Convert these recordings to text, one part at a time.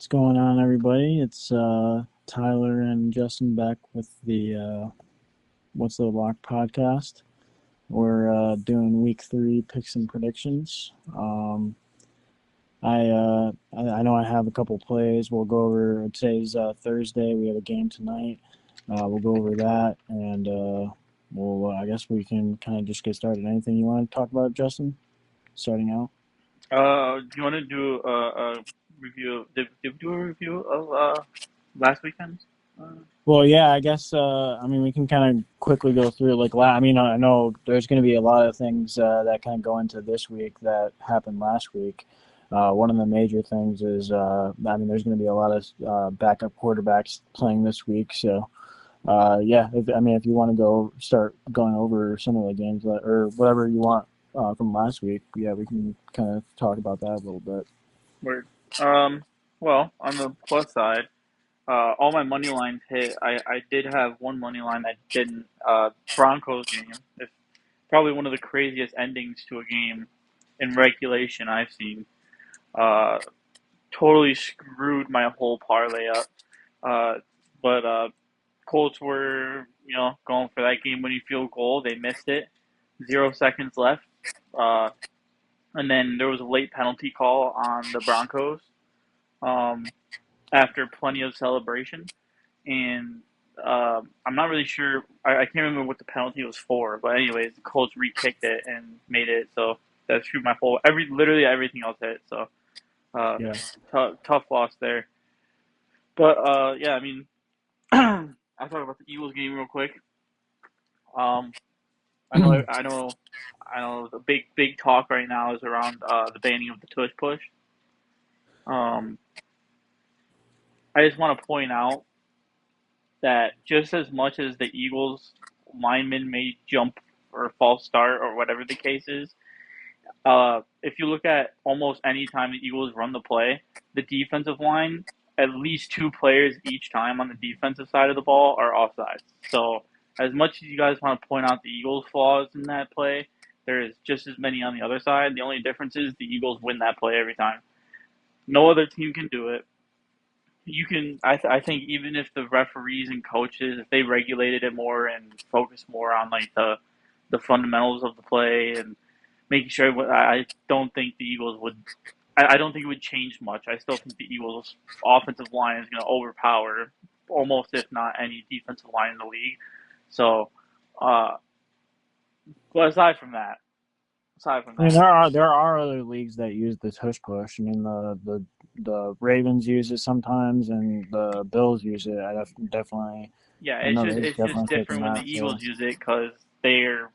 What's going on, everybody? It's Tyler and Justin back with the What's the Lock podcast. We're doing week 3 picks and predictions. I know I have a couple plays. We'll go over today's Thursday. We have a game tonight. We'll go over that, and I guess we can kind of just get started. Anything you want to talk about, Justin? Starting out. Do you want to do a review? Did we do a review of last weekend? Uh, Well, yeah, I guess. I mean, we can kind of quickly go through. I mean, I know there's going to be a lot of things that kind of go into this week that happened last week. One of the major things is, I mean, there's going to be a lot of backup quarterbacks playing this week. So, yeah, I mean, if you want to start going over some of the games or whatever you want from last week, yeah, we can kind of talk about that a little bit. word. Um, well, on the plus side, all my money lines hit. I did have one money line that didn't. Broncos game. It's probably one of the craziest endings to a game in regulation I've seen. Uh, Totally screwed my whole parlay up. Uh, but Colts were, going for that game-winning field goal. They missed it. 0 seconds left. Uh, and then there was a late penalty call on the Broncos um, after plenty of celebration. And I'm not really sure. I can't remember what the penalty was for. But anyways, the Colts re-kicked it and made it. So that screwed my whole literally everything else hit. So uh, Yeah. tough loss there. But yeah, I mean, I'll talk about the Eagles game real quick. Um, I know. The big talk right now is around the banning of the tush push. Um, I just want to point out that just as much as the Eagles linemen may jump or false start or whatever the case is, if you look at almost any time the Eagles run the play, the defensive line, at least two players each time on the defensive side of the ball are offsides. So as much as you guys want to point out the Eagles' flaws in that play, there is just as many on the other side. The only difference is the Eagles win that play every time. No other team can do it. You can, I think, even if the referees and coaches, if they regulated it more and focused more on like the fundamentals of the play and making sure, I don't think the Eagles would. I don't think it would change much. I still think the Eagles' offensive line is going to overpower almost, if not any defensive line in the league. So, uh, but aside from I mean, that, there are other leagues that use the tush push. I mean, the Ravens use it sometimes, and the Bills use it. Definitely, yeah, I know they've it's just definitely taken different when the that. Eagles So, use it because they're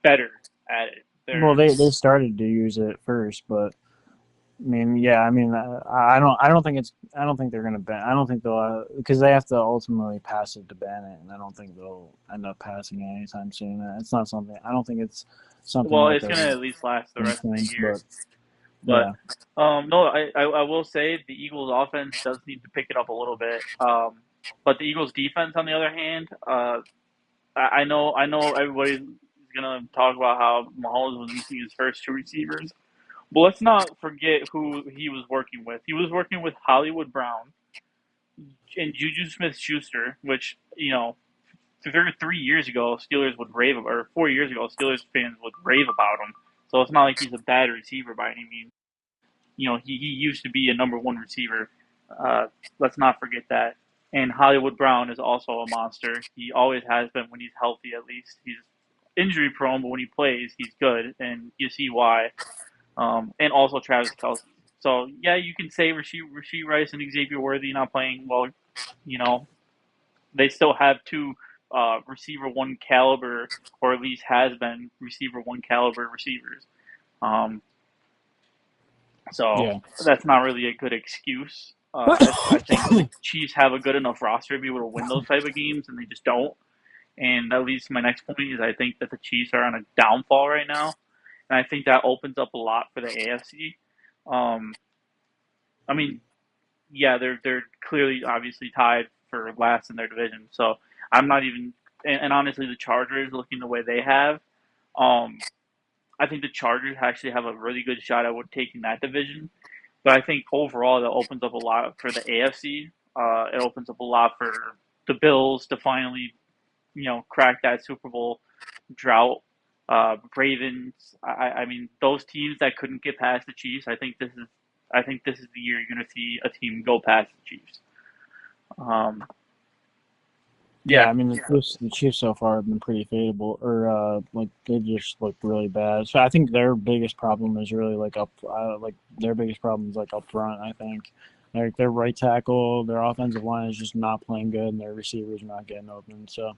better at it. well, They're they started to use it first, but I mean, yeah, I mean, I don't think they're gonna ban. I don't think they'll because they have to ultimately pass it to ban it, and I don't think they'll end up passing it anytime soon. It's not something. I don't think it's something well, that it's they're going to at least last the gonna rest of the change, year. but But yeah. no, I will say the Eagles' offense does need to pick it up a little bit. But the Eagles' defense, on the other hand, I know everybody's gonna talk about how Mahomes was missing his first two receivers, but let's not forget who he was working with. He was working with Hollywood Brown and Juju Smith-Schuster, which 3 years ago Steelers would rave about, or 4 years ago Steelers fans would rave about him. So it's not like he's a bad receiver by any means. He used to be a number one receiver. Uh, let's not forget that. And Hollywood Brown is also a monster. He always has been when he's healthy, at least. He's injury prone, but when he plays, he's good, and you see why. And also Travis Kelce. So yeah, you can say Rasheed Rice and Xavier Worthy not playing well. You know, they still have two receiver one caliber, or at least has been receiver one caliber receivers. Um, So Yeah. that's not really a good excuse. I think the Chiefs have a good enough roster to be able to win those type of games, and they just don't. And that leads to my next point is I think that the Chiefs are on a downfall right now, and I think that opens up a lot for the AFC. Um, I mean, yeah, they're clearly obviously tied for last in their division, so I'm not even. And honestly, the Chargers looking the way they have, um, I think the Chargers actually have a really good shot at taking that division. But I think overall that opens up a lot for the AFC. It opens up a lot for the Bills to finally, crack that Super Bowl drought. Ravens. I mean, those teams that couldn't get past the Chiefs. I think this is the year you're going to see a team go past the Chiefs. Um, Yeah, yeah, I mean the Chiefs so far have been pretty favorable, or like they just look really bad. So I think their biggest problem is really like their biggest problem is like up front. I think like their right tackle, their offensive line is just not playing good, and their receivers are not getting open. So,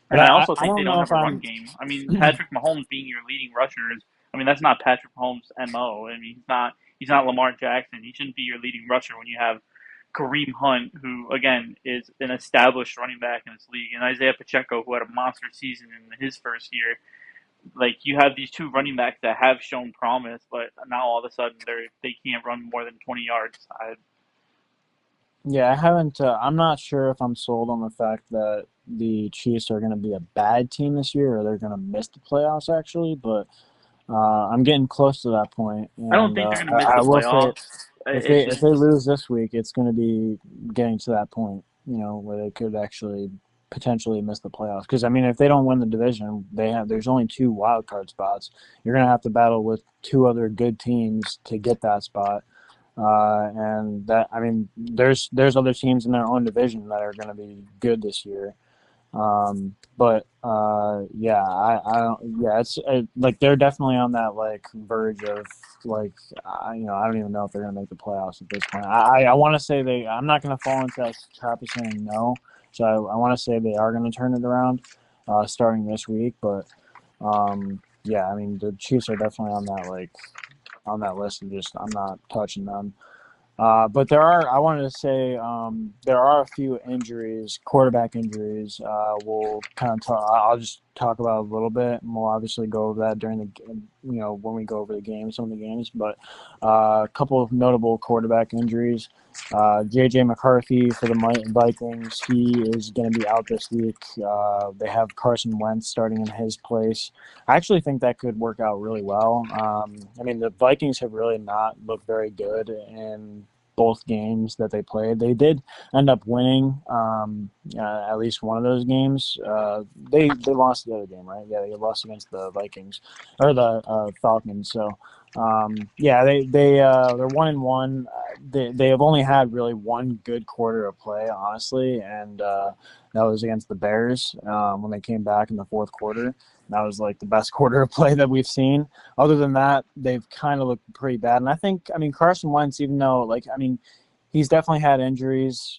but and I also I think they don't don't know have if a run I'm. game. I mean, Patrick Mahomes being your leading rusher is. I mean, that's not Patrick Mahomes' mo. I mean, he's not Lamar Jackson. He shouldn't be your leading rusher when you have Kareem Hunt, who again is an established running back in this league, and Isaiah Pacheco, who had a monster season in his first year. Like you have these two running backs that have shown promise, but now all of a sudden they can't run more than 20 yards. Yeah, I haven't. I'm not sure if I'm sold on the fact that the Chiefs are going to be a bad team this year, or they're going to miss the playoffs. Actually, but I'm getting close to that point, I don't and think they're going to miss I the will say playoffs. if It's they just lose this week, it's going to be getting to that point, where they could actually potentially miss the playoffs. Because I mean, if they don't win the division, there's only two wild card spots. You're going to have to battle with two other good teams to get that spot. And that I mean, there's other teams in their own division that are going to be good this year. But yeah, I don't. Yeah, like they're definitely on that like verge of like I don't even know if they're gonna make the playoffs at this point. I want to say they. I'm not gonna fall into that trap of saying no. So I want to say they are gonna turn it around, starting this week. But yeah, I mean the Chiefs are definitely on that list of just I'm not touching them. But I wanted to say, there are a few injuries, quarterback injuries. We'll kind of talk, I'll just talk about a little bit, and we'll obviously go over that during when we go over the games, some of the games. But a couple of notable quarterback injuries. J.J. McCarthy for the Vikings, he is going to be out this week. They have Carson Wentz starting in his place. I actually think that could work out really well. I mean, the Vikings have really not looked very good in both games that they played. They did end up winning at least one of those games. They lost the other game, right? Yeah, they lost against the Vikings or the Falcons. So yeah, they're 1-1. They have only had really one good quarter of play, honestly, and that was against the Bears when they came back in the fourth quarter. That was like the best quarter of play that we've seen. Other than that, they've kind of looked pretty bad. And I mean, Carson Wentz, even though, I mean, he's definitely had injuries.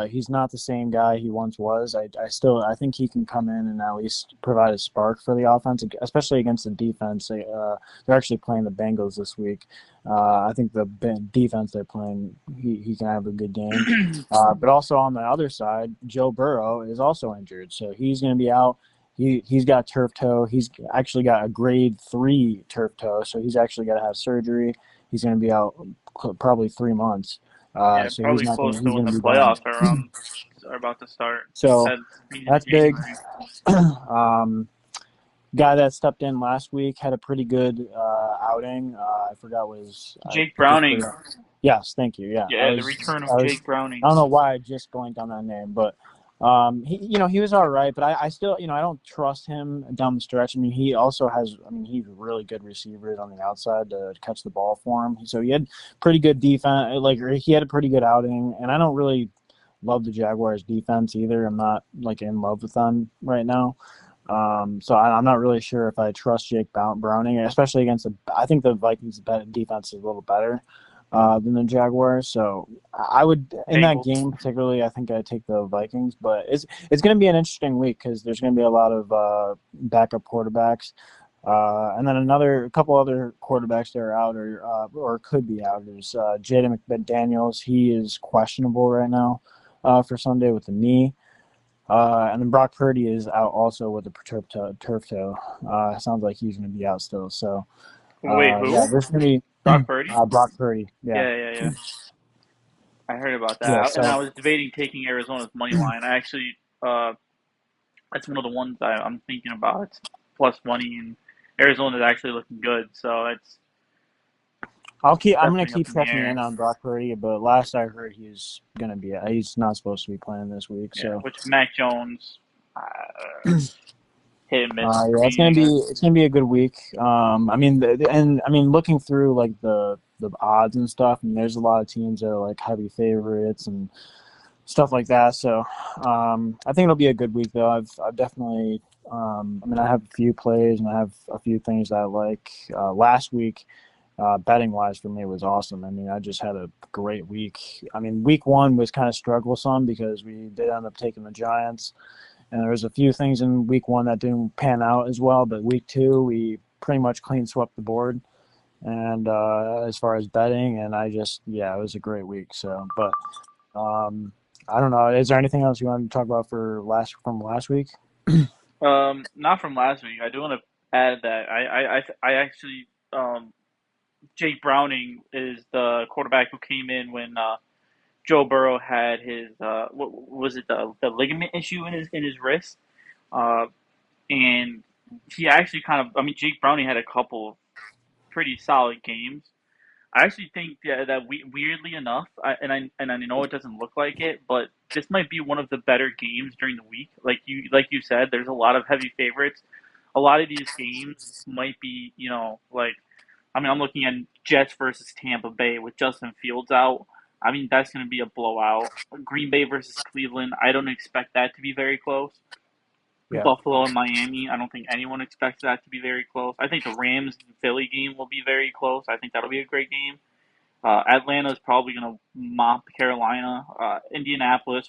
He's not the same guy he once was. I think he can come in and at least provide a spark for the offense, especially against the defense. They're actually playing the Bengals this week. I think the defense they're playing, he can have a good game. But also on the other side, Joe Burrow is also injured, so he's going to be out. He's got turf toe. He's actually got a grade 3 turf toe, so he's actually got to have surgery. He's going to be out probably 3 months. yeah, So probably close he's to when gonna the be done. playoffs are about to start. So At beginning of that's big. January. um, Guy that stepped in last week had a pretty good outing. I forgot what I Jake just Browning. forgot. Yes, thank you. Yeah, Yeah, the return of Jake I Browning. don't know why I just blanked on that name, but he was all right. But I still I don't trust him down the stretch. I mean, he also has. I mean, he's really good receivers on the outside to catch the ball for him. So he had pretty good defense. He had a pretty good outing, and I don't really love the Jaguars defense either. I'm not in love with them right now. So I'm not really sure if I trust Jake Browning, especially against I think the Vikings defense is a little better than the Jaguars. So I would in that Bengals. game particularly, I think I'd take the Vikings. But it's going to be an interesting week because there's going to be a lot of backup quarterbacks. And then a couple other quarterbacks that are out or could be out is Jaden McDaniels. He is questionable right now for Sunday with the knee. And then Brock Purdy is out also with a turf toe. Sounds like he's going to be out still. So, Wait, yeah, who? there's going to Brock be Purdy? Brock Purdy. Yeah. Yeah, yeah, yeah. I heard about Yeah. that, and So, I was debating taking Arizona's money line. I actually, that's one of the ones I'm thinking about. It's plus money, and Arizona's actually looking good. So it's I'm gonna definitely up keep in the checking air. in on Brock Purdy, but last I heard he's not supposed to be playing this week. Yeah, So which Mac Jones, hit and miss for yeah, me, I guess. it's gonna be a good week. I mean, and I mean, looking through like the odds and stuff, and there's a lot of teams that are like heavy favorites and stuff like that. So I think it'll be a good week though. I've definitely I mean, I have a few plays and I have a few things that I like. Last week, betting wise for me was awesome. I mean, I just had a great week. I mean, week one was kind of strugglesome because we did end up taking the Giants, and there was a few things in week one that didn't pan out as well. But week two, we pretty much clean swept the board. And as far as betting, and yeah, it was a great week. So, but um, I don't know. Is there anything else you want to talk about from last week? Not from last week. I do want to add that I actually Jake Browning is the quarterback who came in when Joe Burrow had his what was it, the ligament issue in his wrist, uh, and he actually kind of, I mean, Jake Browning had a couple of pretty solid games. I actually think that weirdly enough, and I know it doesn't look like it, but this might be one of the better games during the week. Like you said, there's a lot of heavy favorites. A lot of these games might be, like, I mean, I'm looking at Jets versus Tampa Bay with Justin Fields out. I mean, that's going to be a blowout. Green Bay versus Cleveland, I don't expect that to be very close. Yeah, Buffalo and Miami, I don't think anyone expects that to be very close. I think the Rams and Philly game will be very close. I think that'll be a great game. Atlanta's probably going to mop Carolina. Indianapolis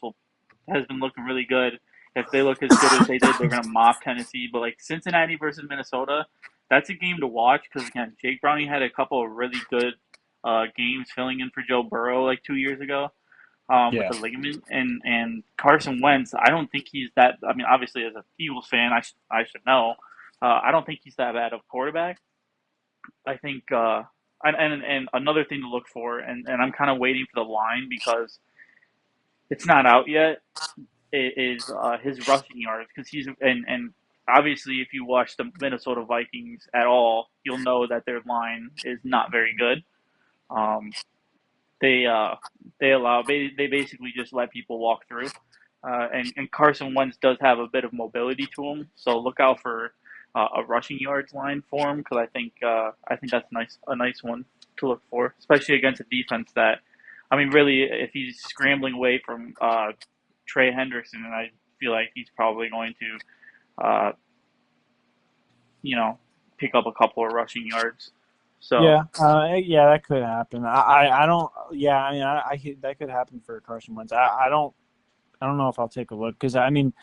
has been looking really good. If they look as good as they did, they're going to mop Tennessee. But like Cincinnati versus Minnesota, that's a game to watch because again, Jake Browning had a couple of really good games filling in for Joe Burrow like 2 years ago with yeah, the ligament, and Carson Wentz. I don't think he's that. I mean, obviously as a Eagles fan, I should know. I don't think he's that bad of a quarterback. I think, and another thing to look for, and I'm kind of waiting for the line because it's not out yet. Is his rushing yards because he's and obviously if you watch the Minnesota Vikings at all, you'll know that their line is not very good. Um, they uh, they basically just let people walk through, and Carson Wentz does have a bit of mobility to him, so look out for a rushing yards line for him because I think that's a nice one to look for, especially against a defense that, I mean, really, if he's scrambling away from Trey Henderson, and I feel like he's probably going to, uh, you know, pick up a couple of rushing yards. So yeah. That could happen. I don't. Yeah, I mean, that could happen for Carson Wentz. I don't know if I'll take a look because I mean,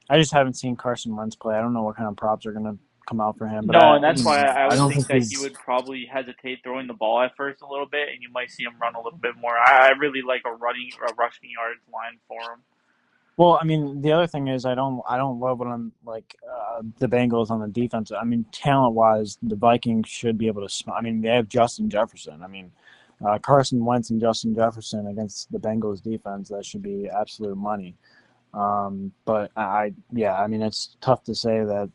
I just haven't seen Carson Wentz play. I don't know what kind of props are gonna come out for him, but no, and that's why I I would don't think think that he he's. would probably hesitate throwing the ball at first a little bit, and you might see him run a little bit more. I really like a rushing yards line for him. Well, I mean, the other thing is I don't love when I'm like the Bengals on the defense. I mean, talent wise, the Vikings should be able to. I mean, they have Justin Jefferson. I mean, Carson Wentz and Justin Jefferson against the Bengals defense, that should be absolute money. But yeah, I mean, it's tough to say that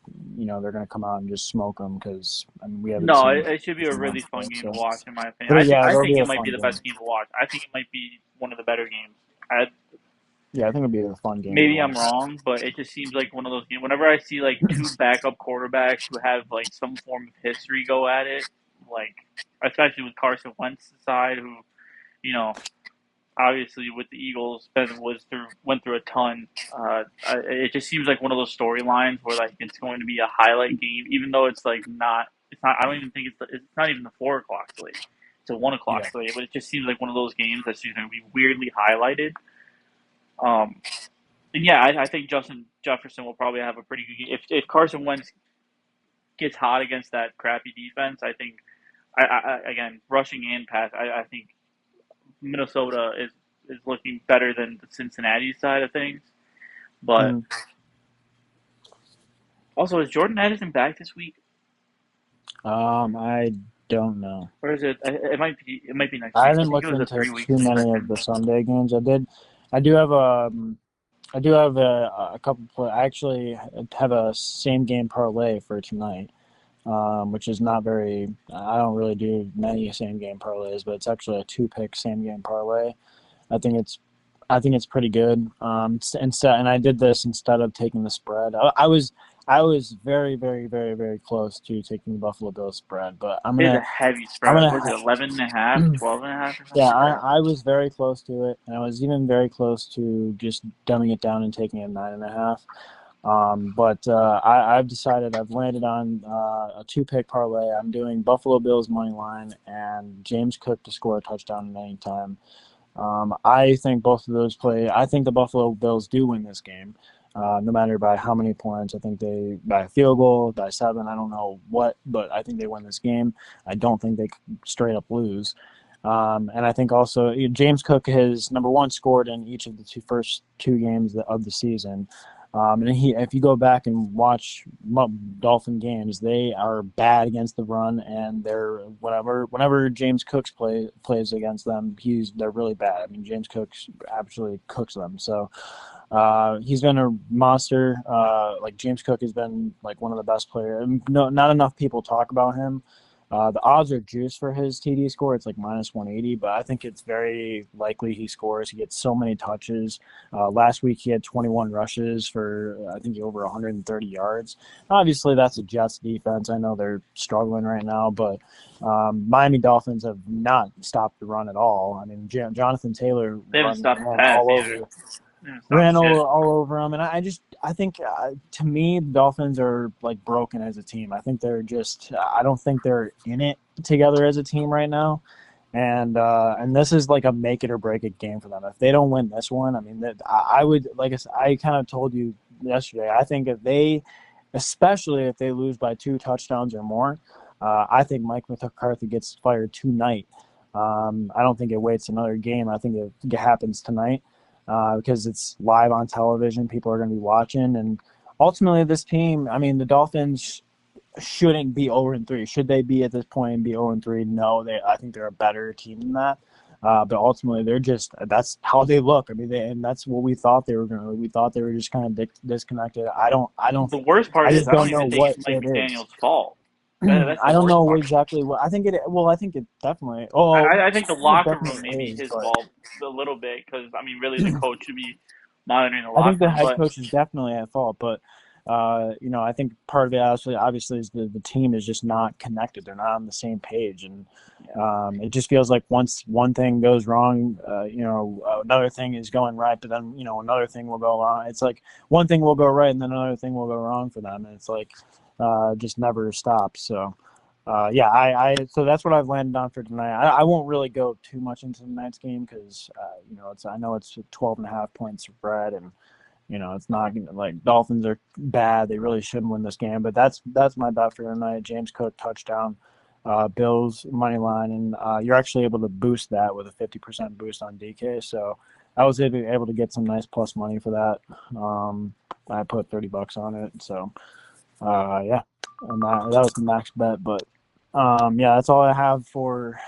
they're going to come out and just smoke them because I mean we haven't No, seen it should be a Carson really Wentz fun play. game to So, watch, in my opinion. but yeah, I it'll think be it a might be fun the game. best game to watch. I think it might be one of the better games. I, Yeah, I think it'll be a fun game to Maybe I'm watch. wrong, but it just seems like one of those games. Whenever I see like two backup quarterbacks who have like some form of history go at it, like especially with Carson Wentz's side, who, you know, obviously with the Eagles, went through a ton. It just seems like one of those storylines where like it's going to be a highlight game, even though it's like not. It's not. I don't even think it's not even the 4 o'clock slate. It's a 1 o'clock Yeah, slate, but it just seems like one of those games that's just going to be weirdly highlighted. Um, and yeah, I think Justin Jefferson will probably have a pretty good game. If Carson Wentz gets hot against that crappy defense, I think again rushing and pass, I think Minnesota is looking better than the Cincinnati side of things. But mm. also, is Jordan Addison back this week, I don't know. or is it? It might be next I week. I haven't think it looked was a into 3 week too many of suspension. the Sunday games. I do have I do have a couple. I actually have a same game parlay for tonight. which is not very. I don't really do many same game parlays, but it's actually a two pick same game parlay. I think it's I think it's pretty good. And I did this instead of taking the spread. I was very very very very close to taking the Buffalo Bills spread, but It is a heavy I'm spread. gonna Was it 11 and a half, 12 and a half, or something yeah, like that? I was very close to it, and I was even very close to just dumbing it down and taking it 9.5. But I've decided I've landed on a two pick parlay. I'm doing Buffalo Bills money line and James Cook to score a touchdown at any time. I think both of those play. I think the Buffalo Bills do win this game, no matter by how many points. I think they by a field goal, by 7. I don't know what, but I think they win this game. I don't think they straight up lose. And I think also James Cook has number one scored in each of the first two games of the season. And if you go back and watch Dolphin games, they are bad against the run, and they're whenever James Cooks plays against them, they're really bad. I mean, James Cooks absolutely cooks them. So he's been a monster. Like James Cook has been like one of the best players. No, not enough people talk about him. The odds are juiced for his TD score. It's like minus 180, but I think it's very likely he scores. He gets so many touches. Last week he had 21 rushes for I think over 130 yards. Obviously, that's a Jets defense. I know they're struggling right now, but Miami Dolphins have not stopped the run at all. I mean, Jonathan Taylor They haven't stopped the ran pass all either. over They haven't stopped shit. all over them. And I think to me, the Dolphins are like broken as a team. I think they're just, I don't think they're in it together as a team right now. And this is like a make it or break it game for them. If they don't win this one, I mean, I would, like I kind of told you yesterday, I think especially if they lose by 2 touchdowns or more, I think Mike McCarthy gets fired tonight. I don't think it waits another game. I think it happens tonight because it's live on television. People are going to be watching, and ultimately, this team. I mean, the Dolphins shouldn't be 0-3. Should they be at this point and be 0-3? No, I think they're a better team than that. But ultimately, that's how they look. I mean, and that's what we thought they were going to. We thought they were just kind of disconnected. The worst I part is just I don't don't know even think what it's Mike it is. McDaniel's fault. That's I the don't worst know part. exactly what I think it. Well, I think it definitely. Oh, I think the I think it locker room may definitely be is, his but fault a little bit because I mean, really, the coach should be monitoring the I think locker the room. head But coach is definitely at fault, but I think part of it obviously is the team is just not connected. They're not on the same page, and yeah, it just feels like once one thing goes wrong, another thing is going right, but then another thing will go wrong. It's like one thing will go right, and then another thing will go wrong for them, and it's like just never stops. So. Yeah, so that's what I've landed on for tonight. I won't really go too much into tonight's game because I know it's 12.5 points spread, and it's not like Dolphins are bad. They really shouldn't win this game. But that's my bet for tonight. James Cook touchdown, Bills money line, and you're actually able to boost that with a 50% boost on DK. So I was able to get some nice plus money for that. I put $30 on it. So yeah, and that was the max bet. But yeah, that's all I have for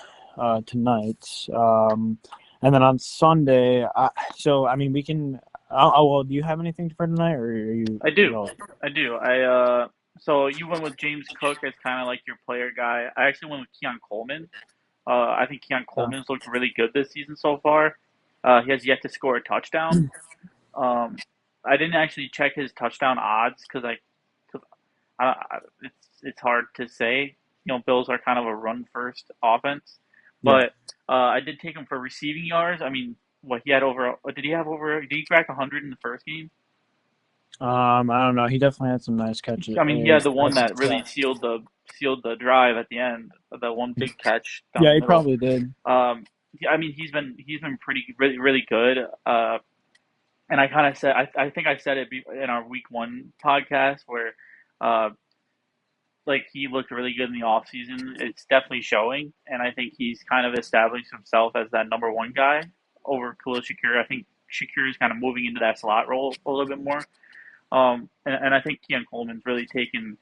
tonight. And then on Sunday, so I mean, we can. Well, do you have anything for tonight, or are you? I do, No. I do. So you went with James Cook as kind of like your player guy. I actually went with Keon Coleman. I think Keon Coleman's looked really good this season so far. He has yet to score a touchdown. Um, I didn't actually check his touchdown odds because it's hard to say. You know, Bills are kind of a run first offense, Yeah. but I did take him for receiving yards. I mean, what he had over? Did he have over? Did he crack 100 in the first game? I don't know. He definitely had some nice catches. I I mean, he mean, had the one that really sealed the drive at the end. The one big catch down yeah, the he middle. probably did. I mean, he's been pretty really good. And I kind of said I think I said it in our week one podcast where uh, like he looked really good in the off season. It's definitely showing, and I think he's kind of established himself as that number one guy over Khalil Shakir. I think Shakir is kind of moving into that slot role a little bit more. And I think Keon Coleman's really taken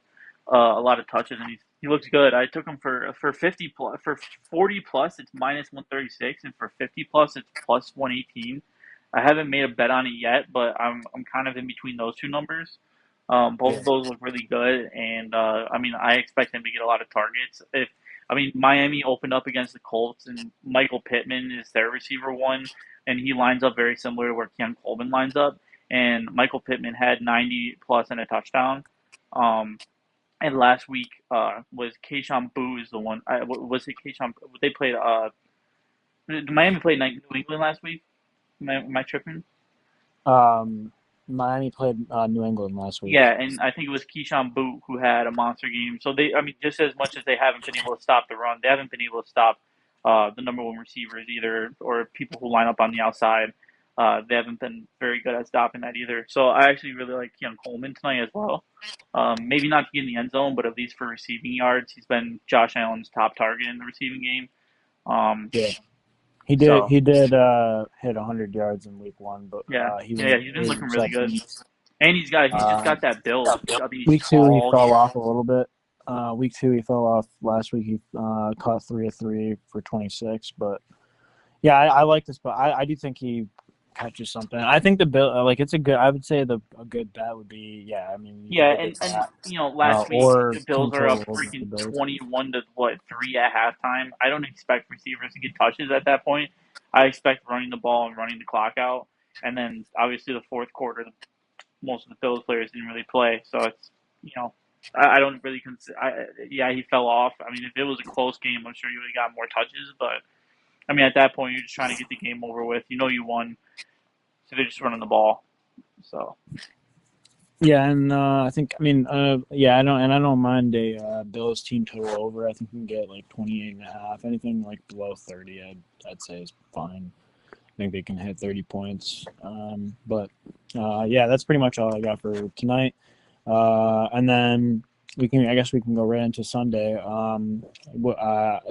a lot of touches, and he looks good. I took him for 50 plus, for 40 plus, it's minus 136, and for 50 plus, it's plus 118. I haven't made a bet on it yet, but I'm kind of in between those two numbers. Both Yeah. of those look really good, and I mean, I expect him to get a lot of targets. If I mean, Miami opened up against the Colts, and Michael Pittman is their receiver one, and he lines up very similar to where Keon Coleman lines up. And Michael Pittman had 90 plus and a touchdown. Um, and last week was Keyshawn Boo is the one. Was it Keyshawn? They played. Miami played New England last week. Am I tripping? Um, Miami played New England last week. Yeah, and I think it was Keyshawn Boot who had a monster game. So they, I mean, just as much as they haven't been able to stop the run, they haven't been able to stop the number one receivers either, or people who line up on the outside. They haven't been very good at stopping that either. So I actually really like Keon Coleman tonight as well. Maybe not to get in the end zone, but at least for receiving yards, he's been Josh Allen's top target in the receiving game. Um, Yeah. He did. so He did hit 100 yards in week one, but yeah, he yeah, went he's been eight looking really good, receptions. and he's just Uh, got that build. I mean, he's week two he tall. fell He's off a little bit. Week two he fell off. Last week he caught 3 of 3 for 26. But yeah, I like this, but I do think he catches something. I think the bill like it's a good. I would say a good bet would be yeah. I mean you could Yeah, look at and that last week or the Bills team are up total over the freaking Bills. 21 to what 3 at halftime. I don't expect receivers to get touches at that point. I expect running the ball and running the clock out, and then obviously the fourth quarter, most of the Bills players didn't really play, so it's you know. I don't really consider. Yeah, he fell off. I mean, if it was a close game, I'm sure you would have got more touches. But I mean, at that point, you're just trying to get the game over with. You know, you won, so they're just running the ball. So Yeah, and I think I mean yeah I don't mind a Bills team total over. I think we can get like 28.5. Anything like below 30, I'd say is fine. I think they can hit 30 points. But yeah, that's pretty much all I got for tonight. And then I guess we can go right into Sunday.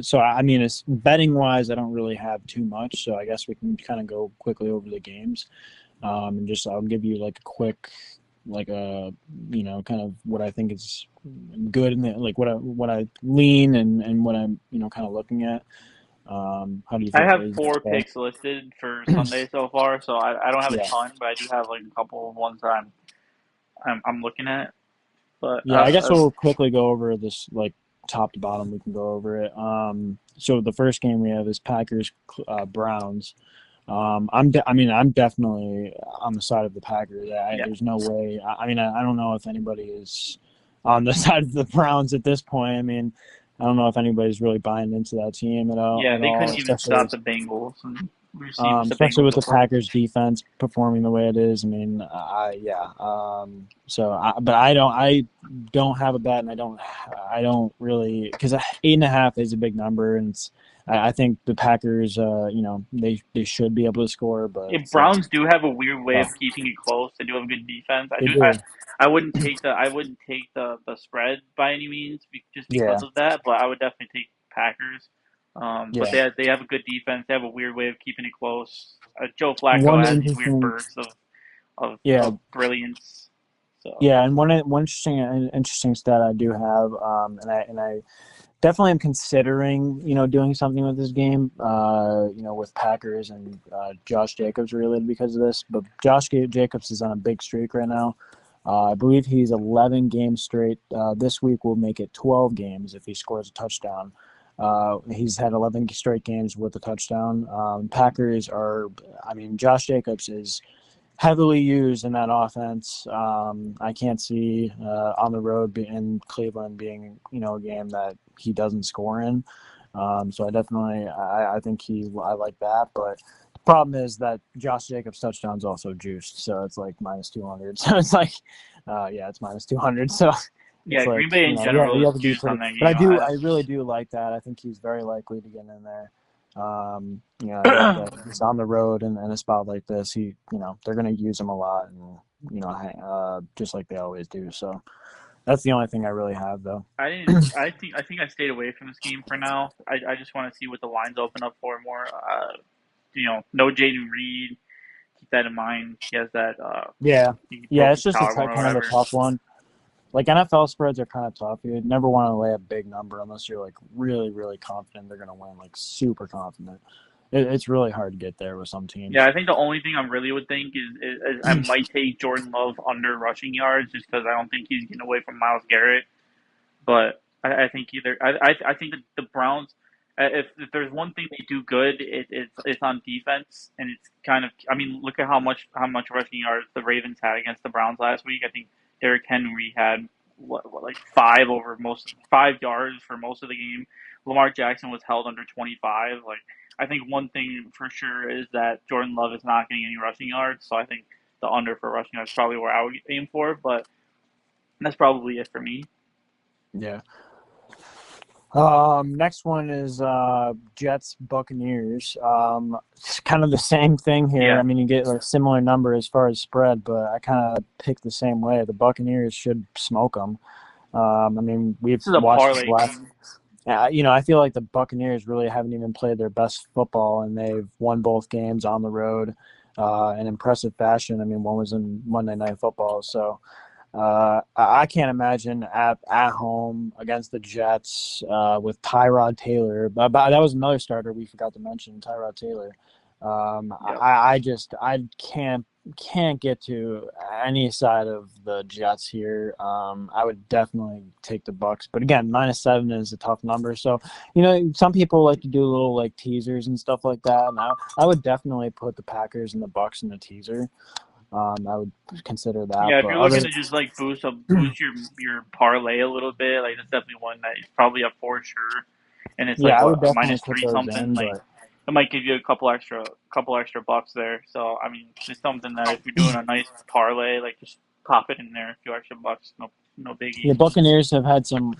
So I mean, it's betting wise, I don't really have too much. So I guess we can kind of go quickly over the games. And just I'll give you like a quick, like a kind of what I think is good and like what I lean and what I'm kind of looking at. How do you I feel? have Is four that picks listed for Sunday so far, so I don't have a yeah. ton, but I do have like a couple of ones that I'm looking at. But Yeah, I guess we'll quickly go over this like top to bottom. We can go over it. So the first game we have is Packers Browns. I mean, I'm definitely on the side of the Packers. yeah, There's no way. I mean, I don't know if anybody is on the side of the Browns at this point. I mean, I don't know if anybody's really buying into that team at all. yeah, At they all, couldn't even stop the Bengals and receive what the especially Bengals with the look like. Packers defense performing the way it is. I mean, yeah. But I don't have a bet, and I don't really because 8.5 is a big number, and I think the Packers, they should be able to score, but If it's like Browns do have a weird way tough. of keeping it close. They do have a good defense. They do, I wouldn't take the spread by any means just yeah, because of that, but I would definitely take Packers. But yeah. they have a good defense. They have a weird way of keeping it close. Joe Flacco One has these weird interesting, bursts of yeah, of brilliance. So yeah, and one interesting stat I do have, and I definitely am considering, doing something with this game, with Packers and Josh Jacobs related because of this. But Jacobs is on a big streak right now. I believe he's 11 games straight. This week will make it 12 games if he scores a touchdown. He's had 11 straight games with a touchdown. Packers are, I mean, Josh Jacobs is heavily used in that offense. I can't see on the road in Cleveland being a game that he doesn't score in. So I think I like that, but the problem is that Josh Jacobs touchdown's also juiced, so it's like -200. So it's like, yeah, it's -200. So it's yeah, like Green Bay in general you is have to be juiced on pretty. that But game. I really do like that. I think he's very likely to get in there. I think that he's on the road in a spot like this. They're going to use him a lot, and just like they always do. So that's the only thing I really have, though. I didn't. I think I stayed away from this game for now. I just want to see what the lines open up for more. No Jaden Reed. Keep that in mind. He has that. Yeah, He yeah, broke it's his just a collarbone or kind of a whatever. tough one. Like NFL spreads are kind of tough. You never want to lay a big number unless you're like really, really confident they're going to win, like super confident. It's really hard to get there with some Yeah, teams. I think the only thing I really would think is I might take Jordan Love under rushing yards just because I don't think he's getting away from Miles Garrett. But I think either I think that the Browns, if there's one thing they do good, it's on defense, and it's kind of I mean look at how much rushing yards the Ravens had against the Browns last week. I think Derrick Henry had like 5 yards for most of the game. Lamar Jackson was held under 25. Like I think one thing for sure is that Jordan Love is not getting any rushing yards, so I think the under for rushing yards is probably where I would aim for. But that's probably it for me. Yeah. Next one is Jets Buccaneers. It's kind of the same thing here. Yeah, I mean, you get a similar number as far as spread, but I kind of pick the same way. The Buccaneers should smoke them. I mean, we've this is a watched the parlay last. game. I feel like the Buccaneers really haven't even played their best football, and they've won both games on the road in impressive fashion. I mean, one was in Monday Night Football, so I can't imagine at home against the Jets with Tyrod Taylor. But that was another starter we forgot to mention, Tyrod Taylor. Yeah. I can't get to any side of the Jets here. I would definitely take the Bucks, but again, -7 is a tough number. So some people like to do little like teasers and stuff like that. And I would definitely put the Packers and the Bucks in the teaser. I would consider that, Yeah, if but you're other looking to just like boost your parlay a little bit, like that's definitely one that is probably a for sure. And it's like yeah, I what would a definitely minus put three those something. in. Like But it might give you a couple extra bucks there. So I mean, it's something that if you're doing a nice parlay, like just pop it in there, a few extra bucks, no biggie. the Buccaneers have had some.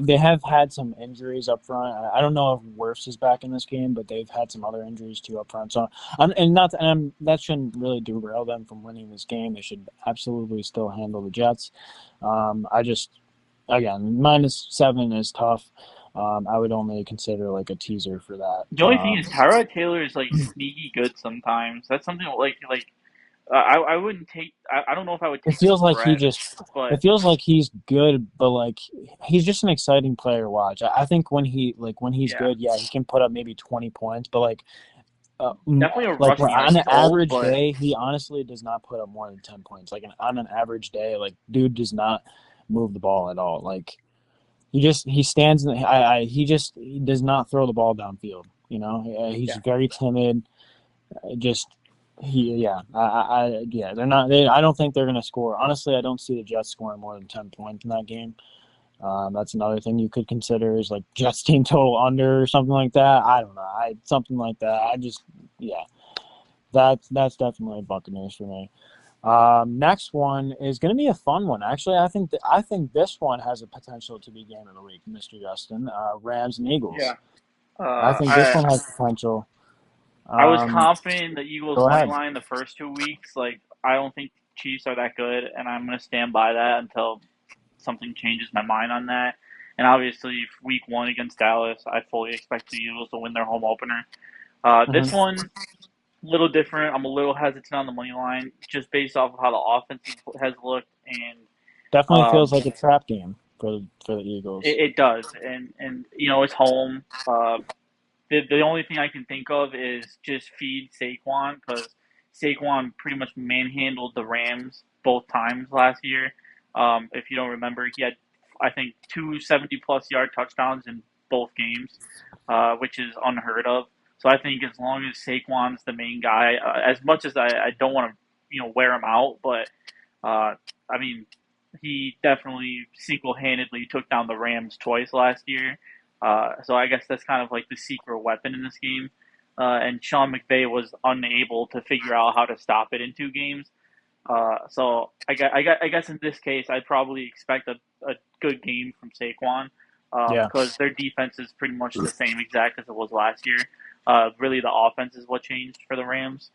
They have had some injuries up front. I don't know if Wirfs is back in this game, but they've had some other injuries too up front. So, that shouldn't really derail them from winning this game. They should absolutely still handle the Jets. I just, again, -7 is tough. I would only consider like a teaser for that. The only thing is Tyrod Taylor is like sneaky good sometimes. That's something like I wouldn't take. I don't know if I would It take the feels like spread, but it feels like he's good, but like he's just an exciting player to watch. I think when he's yeah, good, yeah, he can put up maybe 20 points, but uh, definitely a like rushing on yards an total. average But day, he honestly does not put up more than 10 points. Like on an average day, like dude does not move the ball at all. Like he stands in the, he does not throw the ball downfield. He's yeah. very timid. Just yeah, yeah, they're not. I don't think they're going to score. Honestly, I don't see the Jets scoring more than 10 points in that game. That's another thing you could consider is like Jets team total under or something like that. I don't know. Something like that. Yeah, that's definitely Buccaneers for me. Next one is going to be a fun one. Actually, I think this one has a potential to be game of the week, Mr. Justin. Rams and Eagles. Yeah. I Uh, think this I one has potential. I was Um, confident in the Eagles Go money ahead. line the first 2 weeks. Like I don't think Chiefs are that good, and I'm gonna stand by that until something changes my mind on that. And obviously, week one against Dallas, I fully expect the Eagles to win their home opener. This Hmm. one, a little different. I'm a little hesitant on the money line just based off of how the offense has looked, and Definitely feels um, like a trap game for the Eagles. it does. And it's home. The only thing I can think of is just feed Saquon because Saquon pretty much manhandled the Rams both times last year. If you don't remember, he had I think two 70+ yard touchdowns in both games, which is unheard of. So I think as long as Saquon's the main guy, as much as I don't want to wear him out, but I mean he definitely single handedly took down the Rams twice last year. So I guess that's kind of like the secret weapon in this game. And Sean McVay was unable to figure out how to stop it in 2 games. So I guess in this case, I'd probably expect a good game from Saquon Yeah. because their defense is pretty much the same exact as it was last year. Really, the offense is what changed for the Rams.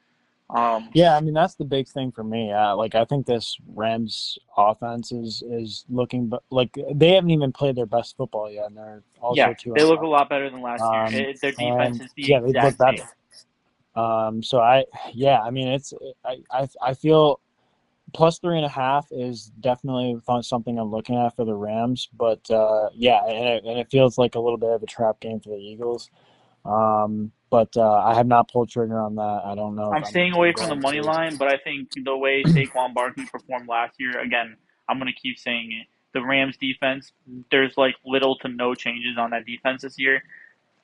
Um, Yeah, I mean that's the big thing for me. Like I think this Rams offense is looking, but like they haven't even played their best football yet, and they're yeah, also two they and look a zero. lot better than last year. Their defense And is the yeah, they look exact better. same. So yeah, I mean I feel +3.5 is definitely something I'm looking at for the Rams, but yeah, and it feels like a little bit of a trap game for the Eagles. But I have not pulled trigger on that. I don't know if I'm I'm staying away from the going money to. line, but I think the way Saquon Barkley performed last year, again, I'm going to keep saying it. The Rams defense, there's like little to no changes on that defense this year.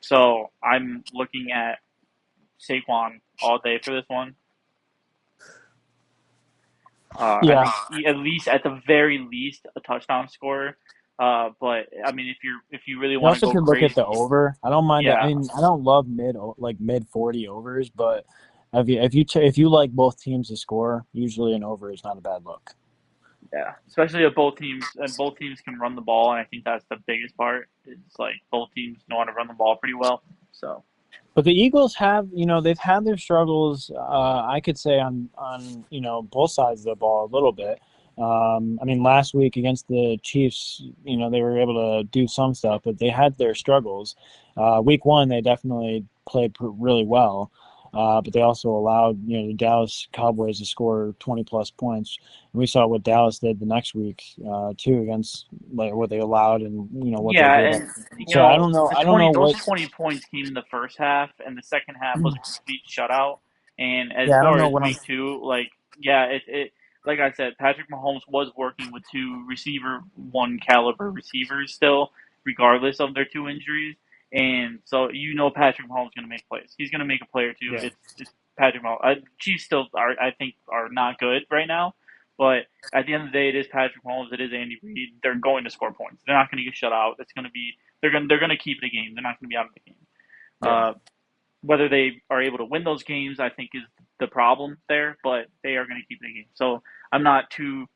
So I'm looking at Saquon all day for this one. I Yeah, think at least, at the very least, a touchdown scorer. But I mean, if you really you want to also go could look at the crazy, over. I don't mind. I yeah, mean, I don't love mid 40 overs, but if you like both teams to score, usually an over is not a bad look. yeah, especially if both teams and both teams can run the ball, and I think that's the biggest part. It's like both teams know how to run the ball pretty well. So But the Eagles have, they've had their struggles. I could say on both sides of the ball a little bit. I mean, last week against the Chiefs, they were able to do some stuff, but they had their struggles. Week one, they definitely played really well, but they also allowed the Dallas Cowboys to score 20 plus points. And we saw what Dallas did the next week too against like what they allowed and what they yeah, did. and So I don't know. the I don't know those what. 20 points came in the first half, and the second half was a complete shutout. And as Yeah, I don't far know as what I'm. week two, like yeah, it like I said, Patrick Mahomes was working with two receiver one caliber receivers still, regardless of their two injuries. And so Patrick Mahomes is going to make plays. He's going to make a play or two. Yeah. It's Patrick Mahomes. Chiefs still are, I think, are not good right now, but at the end of the day, it is Patrick Mahomes. It is Andy Reid. They're going to score points. They're not going to get shut out. It's going to be they're going to keep the game. They're not going to be out of the game. Yeah. Whether they are able to win those games, I think, is the problem there. But they are going to keep the game. So I'm not too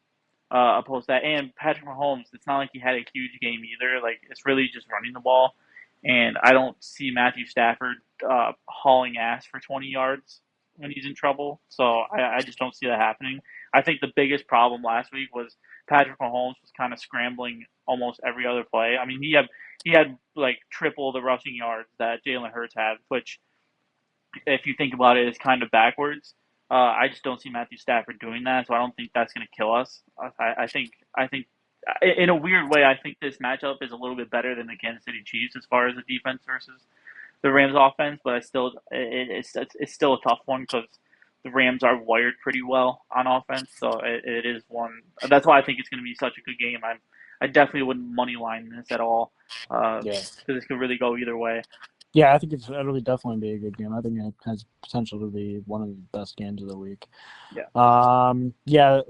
opposed to that. And Patrick Mahomes, it's not like he had a huge game either. Like it's really just running the ball. And I don't see Matthew Stafford hauling ass for 20 yards when he's in trouble. So I just don't see that happening. I think the biggest problem last week was Patrick Mahomes was kind of scrambling almost every other play. I mean, he had like triple the rushing yards that Jalen Hurts had, which if you think about it, is kind of backwards. I just don't see Matthew Stafford doing that, so I don't think that's going to kill us. I think in a weird way, I think this matchup is a little bit better than the Kansas City Chiefs as far as the defense versus the Rams offense, but it's still a tough one because the Rams are wired pretty well on offense, so it is one. That's why I think it's going to be such a good game. I definitely wouldn't money line this at all because Yeah. this could really go either way. Yeah, I think it'll definitely be a good game. I think it has potential to be one of the best games of the week. Yeah. Yeah,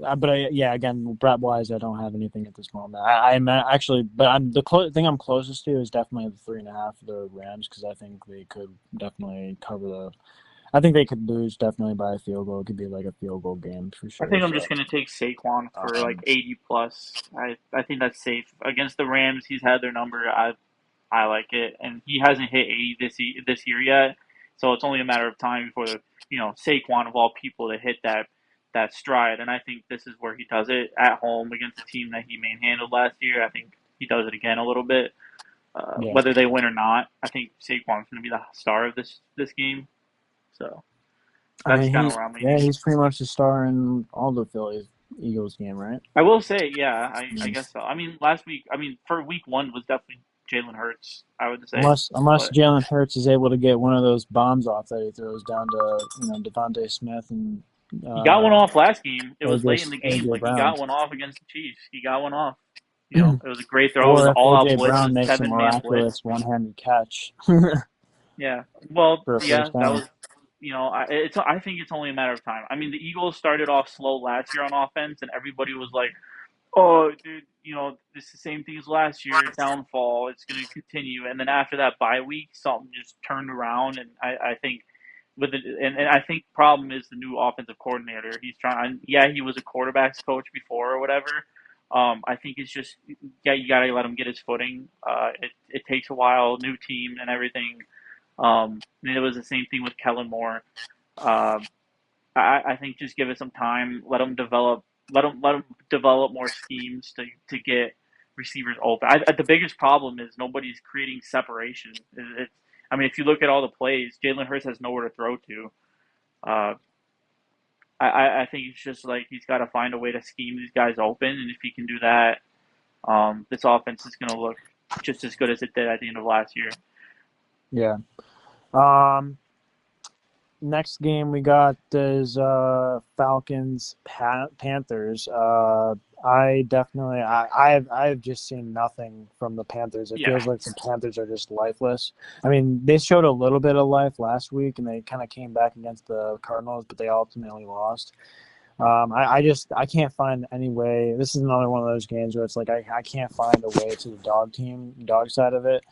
yeah, again, Brett wise, I don't have anything at this moment. I'm actually, but I'm thing I'm closest to is definitely the 3.5 for the Rams because I think they could definitely cover the. I think they could lose definitely by a field goal. It could be like a field goal game for I sure. think I'm just So, going to take Saquon for like um, 80 plus. I think that's safe against the Rams. He's had their number. I like it, and he hasn't hit 80 this year yet. So it's only a matter of time before Saquon of all people to hit that stride. And I think this is where he does it at home against a team that he manhandled last year. I think he does it again a little bit. yeah. Whether they win or not, I think Saquon's going to be the star of this game. So I that's mean, kind of where I'm yeah, leaning. he's pretty much the star in all the Phillies Eagles game, right? I will say, yeah, I Mm. guess so. I mean, last week, for week one was definitely Jalen Hurts, I would say. Unless But Jalen Hurts is able to get one of those bombs off that he throws down to Devontae Smith and he got one uh, off last game. It was late in the game, AJ but he Brown, got one off against the Chiefs. He got one off. It was a great throw. It was or an if all-out AJ blitz, a Brown makes a seven-man blitz. miraculous one-handed catch Yeah. Well, for a yeah, first that down. was. I think it's only a matter of time. I mean, the Eagles started off slow last year on offense, and everybody was like, "Oh, dude, it's the same thing as last year. Downfall. It's going to continue." And then after that bye week, something just turned around, and I think and I think the problem is the new offensive coordinator. He's trying. Yeah, he was a quarterbacks coach before or whatever. I think it's just yeah, you got to let him get his footing. It takes a while, new team and everything. And it was the same thing with Kellen Moore. Uh, I think just give it some time. Let him develop. Let him develop more schemes to get receivers open. The biggest problem is nobody's creating separation. I mean, if you look at all the plays, Jalen Hurts has nowhere to throw to. Uh, I think it's just like he's got to find a way to scheme these guys open, and if he can do that, this offense is going to look just as good as it did at the end of last year. Yeah. Um, Next game we got is Falcons Panthers. I've just seen nothing from the Panthers. It Yeah, feels like the Panthers are just lifeless. I mean, they showed a little bit of life last week, and they kind of came back against the Cardinals, but they ultimately lost. I can't find any way. This is another one of those games where it's like I can't find a way to the dog side of it.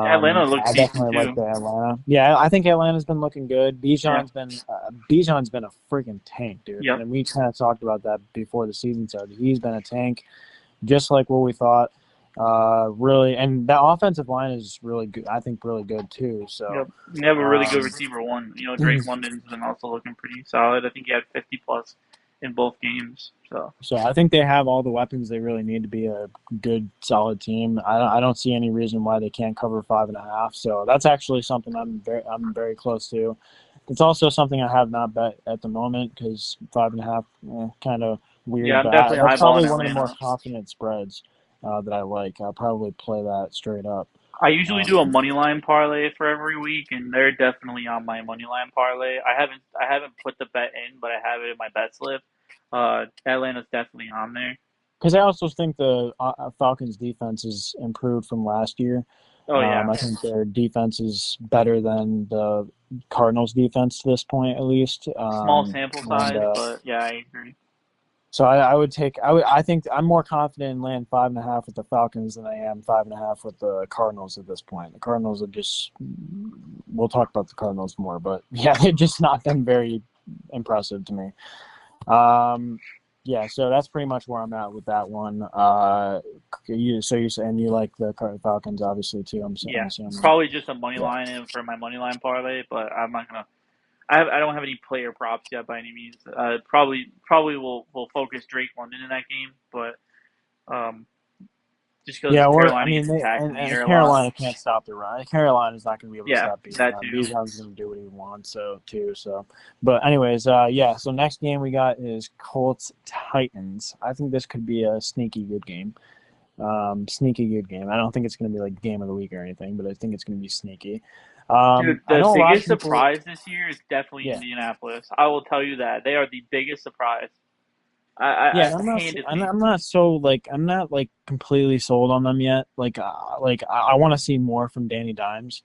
Atlanta looks I decent definitely like too. the Atlanta. Yeah, I think Atlanta's been looking good. Yeah. Bijan's been a freaking tank, dude. Yep. And we kind of talked about that before the season started. He's been a tank, just like what we thought. Really, and that offensive line is really good. I think really good too. So, Yep. They have a really good um, receiver one. Drake London's been also looking pretty solid. I think he had 50 plus in both games. So so I think they have all the weapons they really need to be a good, solid team. I don't see any reason why they can't cover 5.5. So that's actually something I'm very close to. It's also something I have not bet at the moment because 5.5, kind of yeah, weird. I'm But definitely that's eyeballing probably one of the more Atlanta. confident spreads that I like. I'll probably play that straight up. I usually do a Um, money line parlay for every week, and they're definitely on my money line parlay. I haven't put the bet in, but I have it in my bet slip. Atlanta's definitely on there. because I also think the Falcons' defense is improved from last year. Oh yeah, I think their defense is better than the Cardinals' defense to this point, at least. small sample And size, but yeah, I agree. so I think I'm more confident in land 5.5 with the Falcons than I am 5.5 with the Cardinals at this point. The Cardinals are just, we'll talk about the Cardinals more, but yeah, they've just not been very impressive to me. Um, yeah, so that's pretty much where I'm at with that one. And you like the Falcons obviously too. I'm Yeah, assuming. probably just a money Yeah. line in for my money line parlay, but I'm not gonna. I don't have any player props yet by any means. Probably will focus Drake London in that game, but um, just because Yeah, or I Carolina mean, gets attacked in the and air a lot. Carolina can't stop the run. Carolina's not going to be able to Yeah, stop that Bijan. too. Bijan's going to do what he wants, so too. So, but anyways, yeah. So next game we got is Colts Titans. I think this could be a sneaky good game. Sneaky good game. I don't think it's going to be like game of the week or anything, but I think it's going to be sneaky. Dude, I the know a lot of biggest people. surprise this year is definitely Yeah, Indianapolis. I will tell you that they are the biggest surprise. yeah. And Handedly. I'm not so like I'm not like completely sold on them yet. I want to see more from Danny Dimes.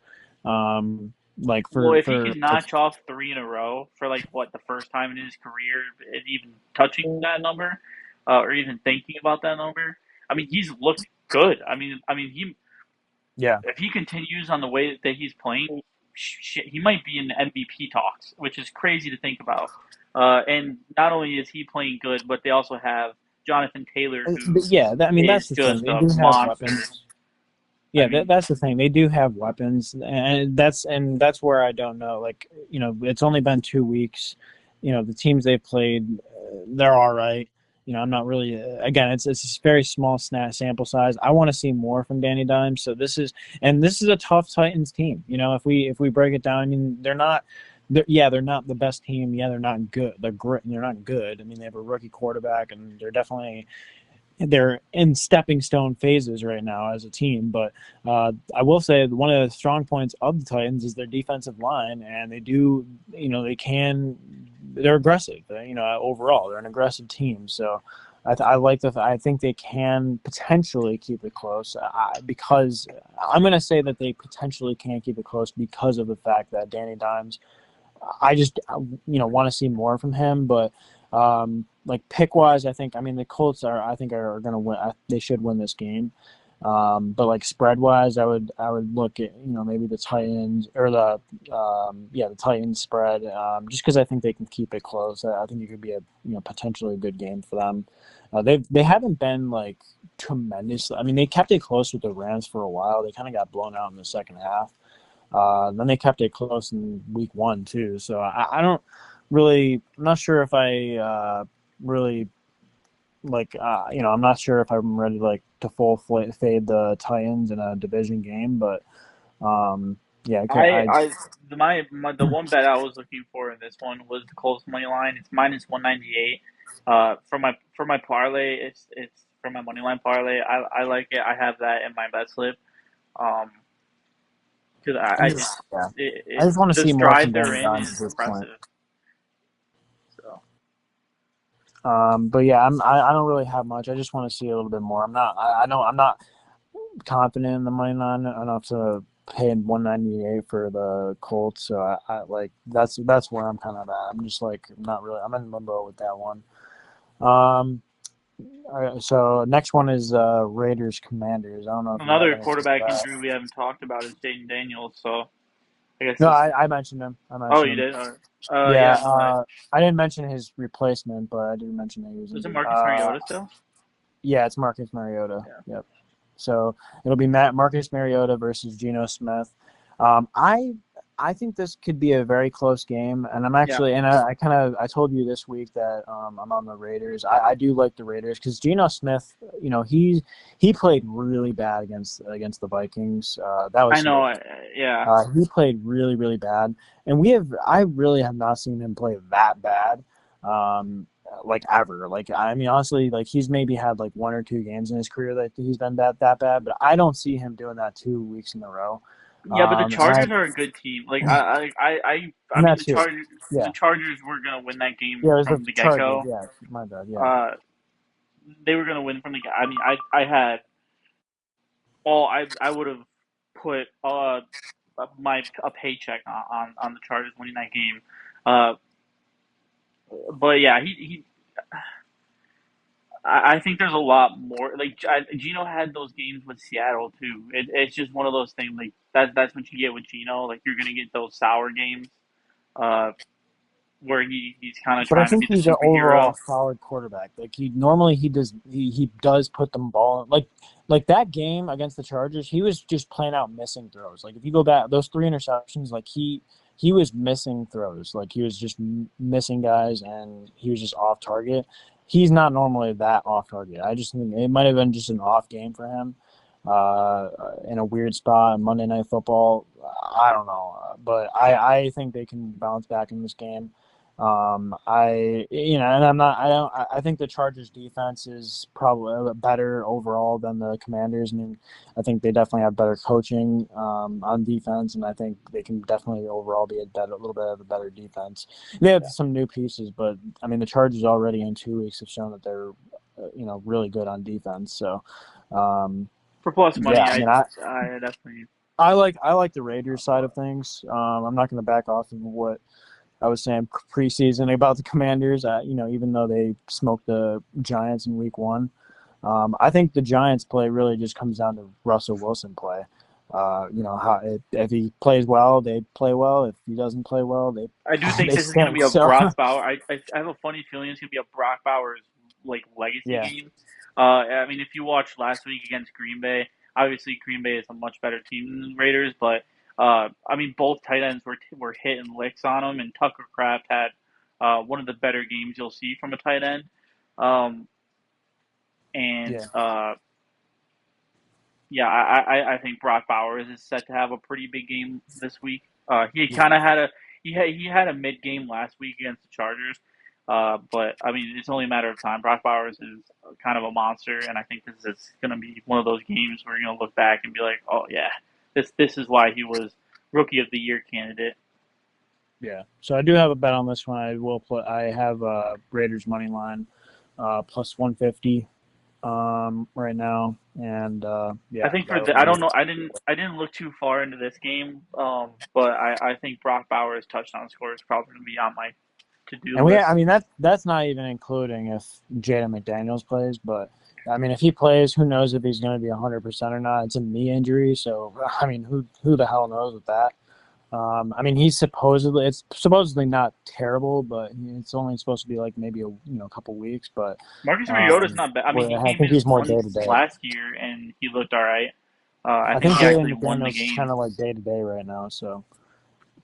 Like Well, if he for can the notch off three in a row for like what the first time in his career, and even touching that number, or even thinking about that number, I mean, he's looked good. He yeah. if he continues on the way that he's playing, he might be in MVP talks, which is crazy to think about. And not only is he playing good, but they also have Jonathan Taylor, who But yeah, I mean is that's the thing. just They a do have monster. weapons. I Yeah, mean, that's the thing. They do have weapons, and that's where I don't know. Like it's only been 2 weeks. The teams they've played, they're all right. I'm not really. Again, it's a very small sample size. I want to see more from Danny Dimes. So this is a tough Titans team. If we break it down, I mean they're not. They're not the best team. Yeah, they're not good. They're not good. I mean, they have a rookie quarterback, and they're in stepping stone phases right now as a team. But I will say one of the strong points of the Titans is their defensive line, and they do, they're aggressive. Overall, they're an aggressive team. So I think they can potentially keep it close because I'm going to say that they potentially can keep it close because of the fact that Danny Dimes I just want to see more from him. But like pick wise, I mean the Colts I think are going to win. They should win this game. But like spread wise, I would look at maybe the Titans or the Titans spread just because I think they can keep it close. I think it could be a potentially a good game for them. They haven't been like tremendous. I mean they kept it close with the Rams for a while. They kind of got blown out in the second half. Then they kept it close in week one too. So I don't really. I'm not sure if I really like. I'm not sure if I'm ready like to fade the Titans in a division game. But yeah, I I the one bet I was looking for in this one was the Colts money line. It's minus 198. For my parlay, it's for my money line parlay. I like it. I have that in my bet slip. Um, because I I just just yeah, I it just want to the see more stride from they're Danny in Dimes at is this point. impressive. So But yeah, I don't really have much. I just want to see a little bit more. I know I'm not confident in the money line enough to pay 198 for the Colts. So I like that's where I'm kind of at. I'm just like not really. I'm in limbo with that one. Um, all right, so next one is Raiders Commanders. I don't know if you have another anything for quarterback that. injury we haven't talked about is Jaden Daniels. So I guess No, this. I mentioned him. I Oh, mentioned you him. did. All right. Yeah, Yeah. No. I didn't mention his replacement, but I did mention that he was Is it injured. Marcus Mariota still? Yeah, it's Marcus Mariota. Yeah. Yep. So it'll be Marcus Mariota versus Geno Smith. Um, I I think this could be a very close game, and I'm Yeah. actually and I told you this week that I'm on the Raiders. I do like the Raiders because Geno Smith, he played really bad against the Vikings. That I was know. like Yeah. he played really, really bad, and I really have not seen him play that bad, like ever. Like I mean, honestly, like he's maybe had like one or two games in his career that he's been that bad, but I don't see him doing that 2 weeks in a row. Yeah, but the And I Chargers are a good team. Like I and mean that too. The Yeah, Chargers were gonna win that game yeah, it was the from the get Chargers. go. Yeah, my bad. Yeah, Uh, they were gonna win from the. I mean, I had all I would have put my a paycheck on the Chargers winning that game. Uh, but yeah, he I think there's a lot more. Like Gino had those games with Seattle too. It's just one of those things. Like that's what you get with Gino. Like you're gonna get those sour games, uh, where he's kind of but I trying to think be the he's an overall superhero. solid quarterback. Like he does put the ball like that game against the Chargers. He was just playing out missing throws. Like if you go back, those three interceptions, like he was missing throws. Like he was just missing guys, and he was just off target. He's not normally that off target. I just think it might have been just an off game for him. In a weird spot, Monday Night Football. I don't know, but I think they can bounce back in this game. And I'm not. I don't. I think the Chargers defense is probably better overall than the Commanders. I mean, I think they definitely have better coaching on defense, and I think they can definitely overall be a little bit of a better defense. They have Yeah. some new pieces, but I mean, the Chargers already in 2 weeks have shown that they're, really good on defense. So, um, For plus yeah, money, I mean, I definitely. I like the Raiders side of things. I'm not going to back off of what I was saying preseason about the Commanders. Even though they smoked the Giants in Week 1, I think the Giants play really just comes down to Russell Wilson play. How if he plays well, they play well. If he doesn't play well, they I do think they this is going to be stink. a So Brock Bauer. I have a funny feeling it's going to be a Brock Bowers like legacy yeah, game. I mean, if you watched last week against Green Bay, obviously Green Bay is a much better team than the Raiders, but I mean, both tight ends were hitting licks on them, and Tucker Kraft had one of the better games you'll see from a tight end. Um, and yeah, Yeah, I think Brock Bowers is set to have a pretty big game this week. He yeah. kind of had a he had a mid game last week against the Chargers, but I mean it's only a matter of time. Brock Bowers is kind of a monster, and I think this is going to be one of those games where you're going to look back and be like, oh yeah, this is why he was Rookie of the Year candidate. Yeah. So I do have a bet on this one. I will play. I have Raiders money line plus 150 right now, and I yeah, think for that'll the I be. don't know I didn't look too far into this game, but I think Brock Bowers touchdown score is probably going to be on my to do And I list. mean that's not even including if Jaden McDaniels plays, but I mean if he plays, who knows if he's going to be 100% or not? It's a knee injury, so I mean who the hell knows with that? I mean it's supposedly not terrible, but it's only supposed to be like maybe a couple weeks, but Marcus Mariota's not bad. I mean, he I came think in he's more day to once day. last year and he looked all right. I I think think he Jaden actually won the McDaniels is game. kind of like day to day right now, so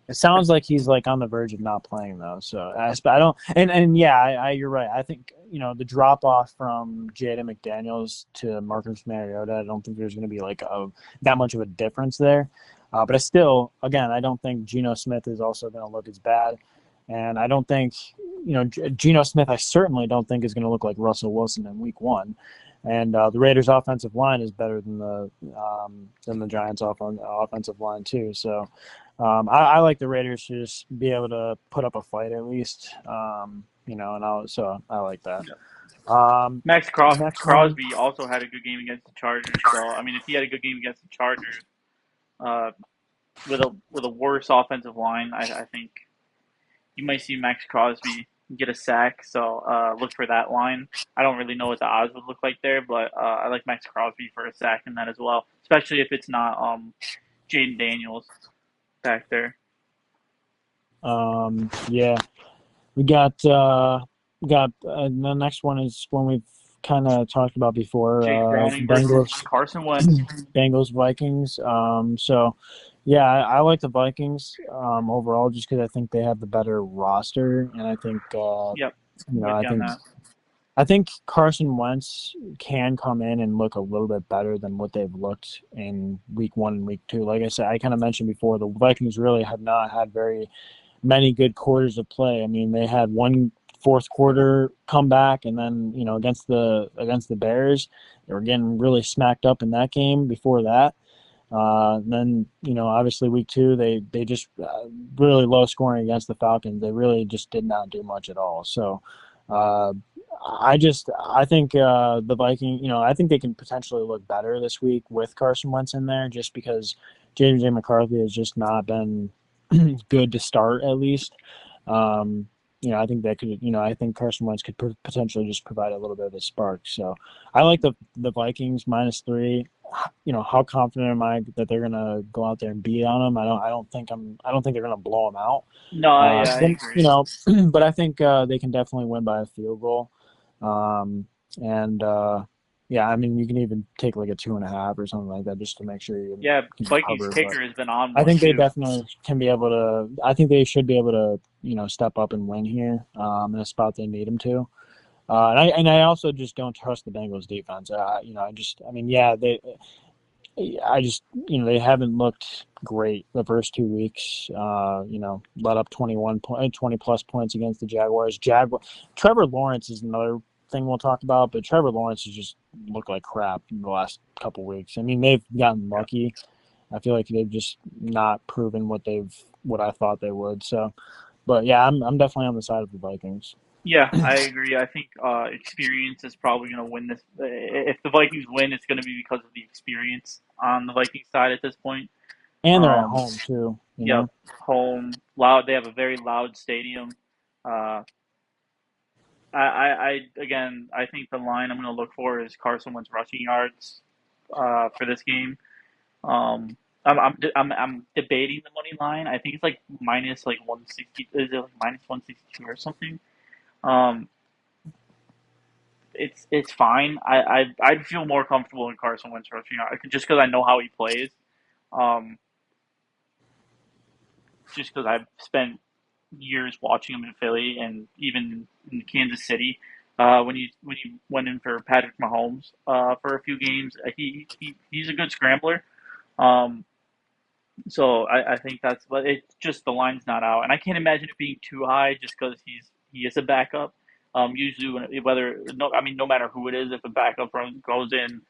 it sounds like he's like on the verge of not playing though. So I don't, and yeah, you're right. I think the drop off from Jaden McDaniels to Marcus Mariota. I don't think there's going to be like that much of a difference there. But I still, again, I don't think Geno Smith is also going to look as bad, and I don't think Geno Smith. I certainly don't think is going to look like Russell Wilson in Week 1. And the Raiders' offensive line is better than the Giants' offensive line too. So I like the Raiders to just be able to put up a fight at least. So I like that. Max Next one. Crosby also had a good game against the Chargers. So I mean, if he had a good game against the Chargers, uh, with a worse offensive line, I think you might see Max Crosby get a sack. So look for that line. I don't really know what the odds would look like there, but I like Max Crosby for a sack in that as well, especially if it's not Jaden Daniels back there. Yeah, the next one is one we've kind of talked about before. Jake Browning versus Bengals, Carson Wentz. Bengals, Vikings. So yeah, I like the Vikings overall just because I think they have the better roster, and I think Yep, you I'm know with I you on think that. I think Carson Wentz can come in and look a little bit better than what they've looked in week 1 and week 2. Like I said, I kind of mentioned before, the Vikings really have not had very many good quarters of play. I mean, they had one fourth quarter comeback, and then against the Bears, they were getting really smacked up in that game. Before that, then obviously week 2 they just really low scoring against the Falcons. They really just did not do much at all. So. Uh, I think the Viking, I think they can potentially look better this week with Carson Wentz in there, just because J.J. McCarthy has just not been good to start at least. Um, I think that could, I think Carson Wentz could potentially just provide a little bit of a spark. So I like the Vikings -3. How confident am I that they're gonna go out there and beat on them? I don't think they're gonna blow them out. No, yeah, I agree. But I think they can definitely win by a field goal. Um, and yeah, I mean, you can even take like a 2.5 or something like that just to make sure you Yeah, can Vikings cover. But kicker has been on I one think they too. definitely can be able to. I think they should be able to, step up and win here in a spot they need them to. And I also just don't trust the Bengals defense. I mean, yeah, they haven't looked great the first 2 weeks. Let up 20 plus points against the Jaguars. Trevor Lawrence is another thing we'll talk about, but Trevor Lawrence has just looked like crap in the last couple weeks. I mean, they've gotten Yeah, lucky. I feel like they've just not proven what I thought they would. So, but yeah, I'm definitely on the side of the Vikings. yeah, I agree. I think experience is probably going to win this. If the Vikings win, it's going to be because of the experience on the Vikings side at this point. And they're at Um, home too, yep, home loud. They have a very loud stadium. Uh, again, I think the line I'm going to look for is Carson Wentz rushing yards for this game. Um, I'm debating the money line. I think it's like minus like 160. Is it like minus 162 or something? Um, it's fine. I'd feel more comfortable in Carson Wentz rushing just because I know how he plays. Um, just because I've spent years watching him in Philly and even in Kansas City. When he went in for Patrick Mahomes for a few games, he's a good scrambler. Um, so I think that's, but it's just the line's not out, and I can't imagine it being too high just because he is a backup. Usually whether no, I mean no matter who it is, if a backup run goes in,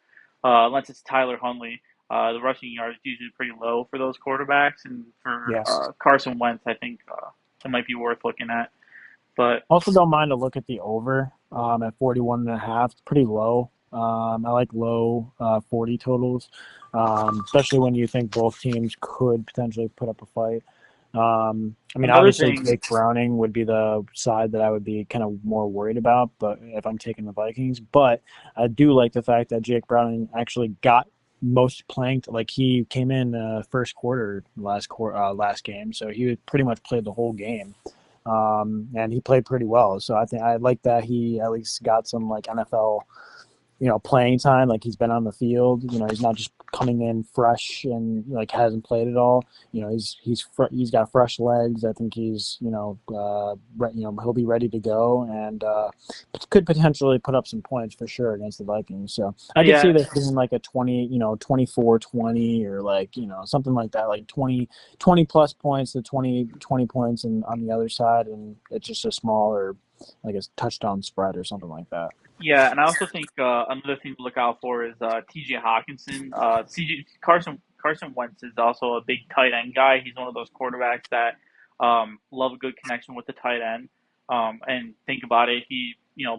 unless it's Tyler Huntley, the rushing yard is usually pretty low for those quarterbacks, and for Yes. Carson Wentz, I think it might be worth looking at. But Also, don't mind to look at the over at 41.5. It's pretty low. I like low 40 totals, especially when you think both teams could potentially put up a fight. I mean, another obviously, thing, Jake Browning would be the side that I would be kind of more worried about, but if I'm taking the Vikings, but I do like the fact that Jake Browning actually got most playing. Like he came in first quarter last game, so he pretty much played the whole game, and he played pretty well. So I think I like that he at least got some like NFL playing time. Like he's been on the field. He's not just coming in fresh and like hasn't played at all. He's got fresh legs. I think he's he'll be ready to go and could potentially put up some points for sure against the Vikings. So I could see yeah, this being like a 24-20 or like something like that, like 20 plus points to 20 points and on the other side, and it's just a smaller like a touchdown spread or something like that. Yeah, and I also think another thing to look out for is T.J. Hawkinson. C.J. Carson Wentz is also a big tight end guy. He's one of those quarterbacks that love a good connection with the tight end. And think about it, he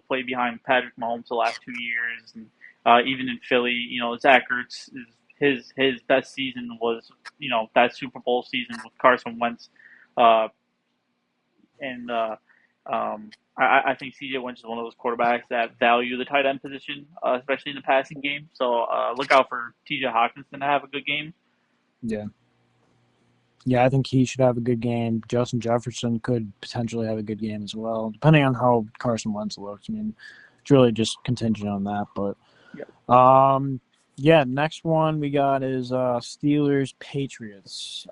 played behind Patrick Mahomes the last 2 years, and even in Philly, Zach Ertz is his best season was that Super Bowl season with Carson Wentz. Uh, and I think CJ Wentz is one of those quarterbacks that value the tight end position, especially in the passing game. So look out for TJ Hawkinson to have a good game. Yeah. Yeah, I think he should have a good game. Justin Jefferson could potentially have a good game as well, depending on how Carson Wentz looks. I mean, it's really just contingent on that. But, yeah, next one we got is Steelers Patriots.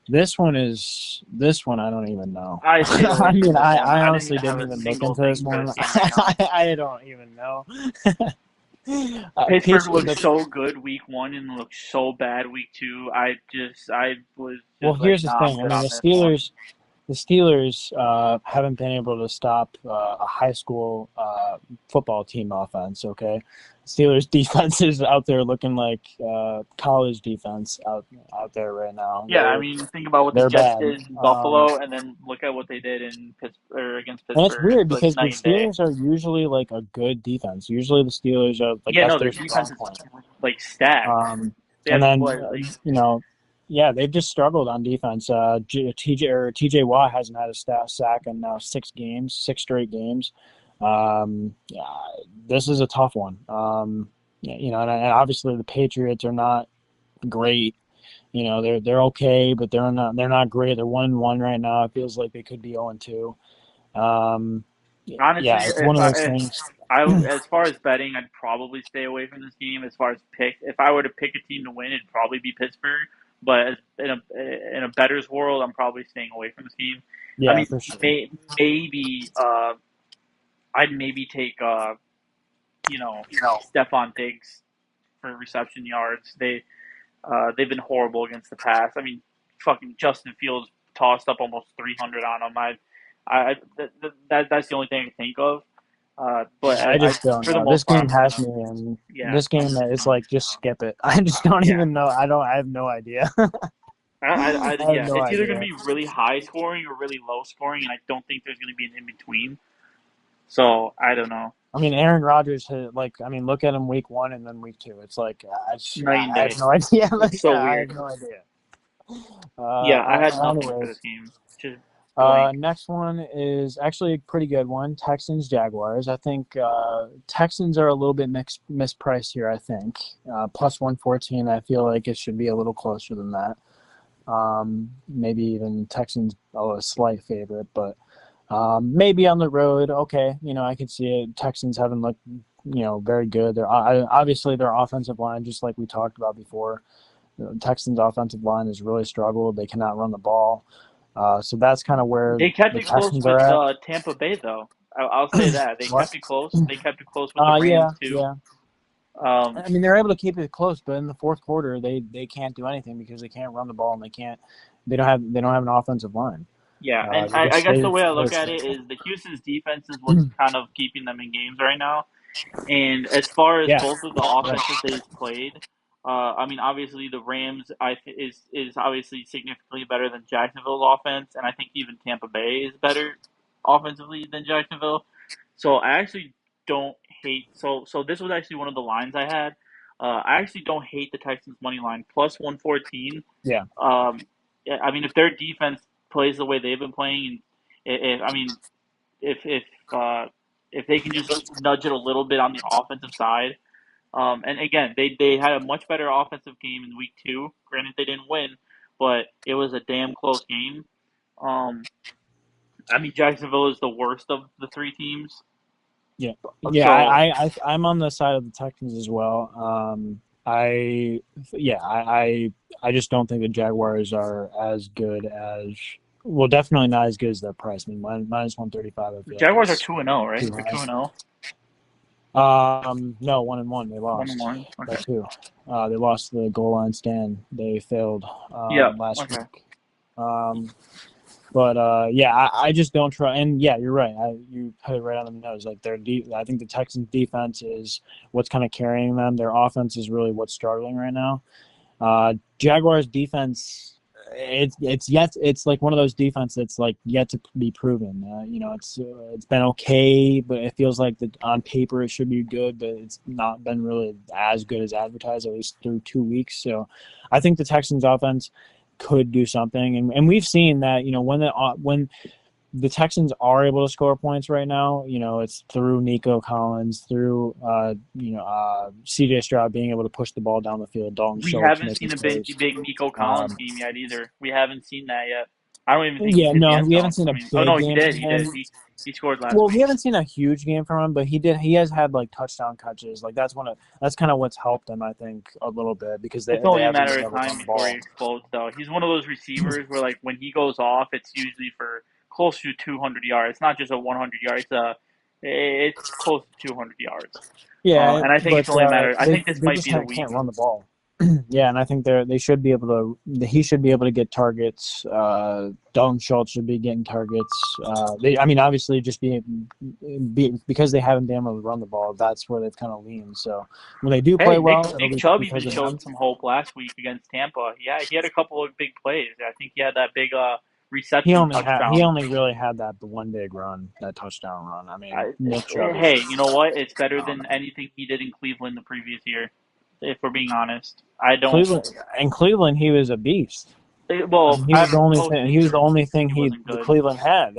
This one I don't even know. I stayed away I from mean, this one. I I honestly didn't have didn't a even look single into this thing for one. this game right now. I don't even know. Pittsburgh looked Patriots. so good week one and looked so bad week two. I was Well, just like, here's the nah, I'm thing. I good mean, on this one. the Steelers haven't been able to stop a high school football team offense. Okay, Steelers defense is out there looking like college defense out there right now. Yeah, I mean, think about what the They're Jets bad. did in Buffalo, and then look at what they did in Pittsburgh or against And it's Pittsburgh. weird It's like because the night and day. Steelers are usually like a good defense. Usually the Steelers are like Yeah, that's no, their their strong defense is point. like stacked. They And have then what, like yeah, they've just struggled on defense. TJ Watt hasn't had a sack in now 6 games, 6 straight games. Yeah, this is a tough one. And obviously the Patriots are not great. They're okay, but they're not great. They're 1-1 right now. It feels like they could be 0-2. Um, honestly, yeah, it's one of those things. as far as betting, I'd probably stay away from this game. As far as if I were to pick a team to win, it'd probably be Pittsburgh. But in a bettor's world, I'm probably staying away from this game. I Yeah, mean, for sure. maybe I'd maybe take Stephon Diggs for reception yards. They've been horrible against the pass. I mean, fucking Justin Fields tossed up almost 300 on them. That's the only thing I can think of. But I just don't for the know. most This part, game I'm has gonna, me, and yeah, this game is like just skip it. I just don't yeah. even know. I have no idea. I have Yeah, no it's either going to idea. be really high scoring or really low scoring, and I don't think there's going to be an in between. So I don't know. I mean, Aaron Rodgers look at him week 1 and then week 2. It's like Night and I have day. no idea. It's so I have weird. no idea. Yeah, I had nothing for this Anyways, game. Just blank. next one is actually a pretty good one. Texans Jaguars. I think Texans are a little bit mispriced here. I think plus 114. I feel like it should be a little closer than that. Maybe even Texans a slight favorite, but maybe on the road. Okay, I can see it. Texans haven't looked very good. They're obviously their offensive line, just like we talked about before. The Texans' offensive line has really struggled. They cannot run the ball. So that's kind of where They kept the it close Texans with are at. Tampa Bay, though. I'll say that they What? kept it close. They kept it close with the Yeah, Rams too. yeah. Um, I mean, they're able to keep it close, but in the fourth quarter, they can't do anything because they can't run the ball and they don't have an offensive line. yeah, and They I just guess they the way I look just at it is the Houston's defense is what's kind of keeping them in games right now. And as far as yeah. both of the offenses they've played, I mean, obviously the Rams is obviously significantly better than Jacksonville's offense, and I think even Tampa Bay is better offensively than Jacksonville. So I actually don't hate. So this was actually one of the lines I had. I actually don't hate the Texans money line plus 114. Yeah. Yeah, I mean, if their defense plays the way they've been playing, and I mean, if uh, if they can just nudge it a little bit on the offensive side, and again, they had a much better offensive game in week two. Granted, they didn't win, but it was a damn close game. Um, I mean, Jacksonville is the worst of the three teams. Yeah, yeah. So I'm on the side of the Texans as well. I yeah, I just don't think the Jaguars are as good as well. Definitely not as good as their price. I mean, minus 135. I the feel like Jaguars are is 2-0, right? too They're 2-0, high. No, 1-1. They one and lost one. by Okay. 2. They lost the goal line stand. They failed Yeah. last Okay. week. Um, But yeah, I just don't try. And yeah, you're right. You hit it right on the nose. Like I think the Texans defense is what's kind of carrying them. Their offense is really what's struggling right now. Jaguars defense, it's like one of those defense that's like yet to be proven. It's been okay, but it feels like that on paper it should be good, but it's not been really as good as advertised, at least through 2 weeks. So I think the Texans offense could do something, and we've seen that when the Texans are able to score points right now. It's through Nico Collins, through C.J. Stroud being able to push the ball down the field, Dalton We Schultz haven't making seen a big, plays. big Nico Collins Um, game yet either. We haven't seen that yet. I don't even think he yeah, hit the no, end we haven't zone. seen I a mean, oh big no, he game did. from He did. him. He scored last Well, we week. haven't seen a huge game from him, but he did. He has had like touchdown catches. Like that's kind of what's helped him, I think, a little bit because It's they only a haven't matter been of able to time run the before he ball. explodes, though. He's one of those receivers where, like, when he goes off, it's usually for close to 200 yards. It's not just a 100 yards. It's close to 200 yards. Yeah, And I think but it's only a matter. I think this they might just be the week. can't run the ball. Yeah, and I think they should be able to. He should be able to get targets. Dalton Schultz should be getting targets. I mean, obviously, because they haven't been able to run the ball. That's where they've kind of leaned. So when they do play Hey, well, it'll Nick be Chubb even because of showed them. some hope last week against Tampa. Yeah, he had a couple of big plays. I think he had that big reception He touchdown. only really had that one big run, that touchdown run. I mean, Nick Chubb is Hey, just you know what? It's better I don't than know. anything he did in Cleveland the previous year. If we're being honest, I don't. Cleveland, he was a beast. I Well, mean, he was the after only post thing. He was the injury, only thing he wasn't the good. Cleveland had.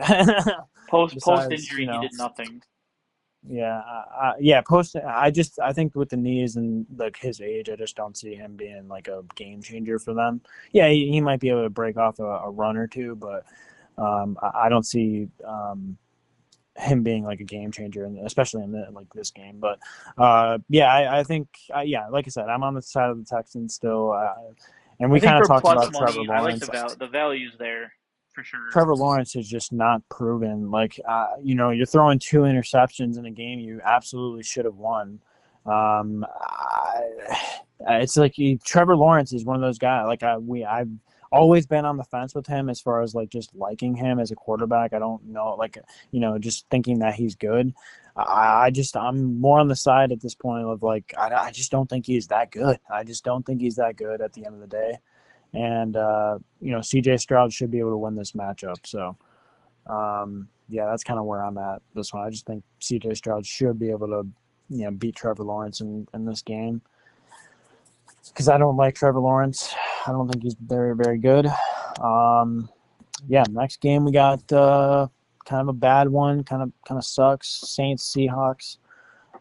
Post Besides, injury, he did nothing. yeah, yeah. Post. I think with the knees and like his age, I just don't see him being like a game changer for them. Yeah, he might be able to break off a run or two, but I don't see him being like a game changer, and especially in like this game. But yeah, I think yeah, like I said, I'm on the side of the Texans still, and I we think kind of for talked plus about Trevor money, I like Lawrence. the values there for sure. Trevor Lawrence is just not proven. Like, you're throwing 2 interceptions in a game you absolutely should have won. It's like Trevor Lawrence is one of those guys. Like, I've always been on the fence with him as far as like just liking him as a quarterback. I don't know, like, just thinking that he's good. I'm more on the side at this point of like, I just don't think he's that good. I just don't think he's that good at the end of the day. And C.J. Stroud should be able to win this matchup. So yeah, that's kind of where I'm at this one. I just think C.J. Stroud should be able to beat Trevor Lawrence in this game because I don't like Trevor Lawrence. I don't think he's very very good. Yeah, next game we got kind of a bad one. Kind of sucks. Saints Seahawks.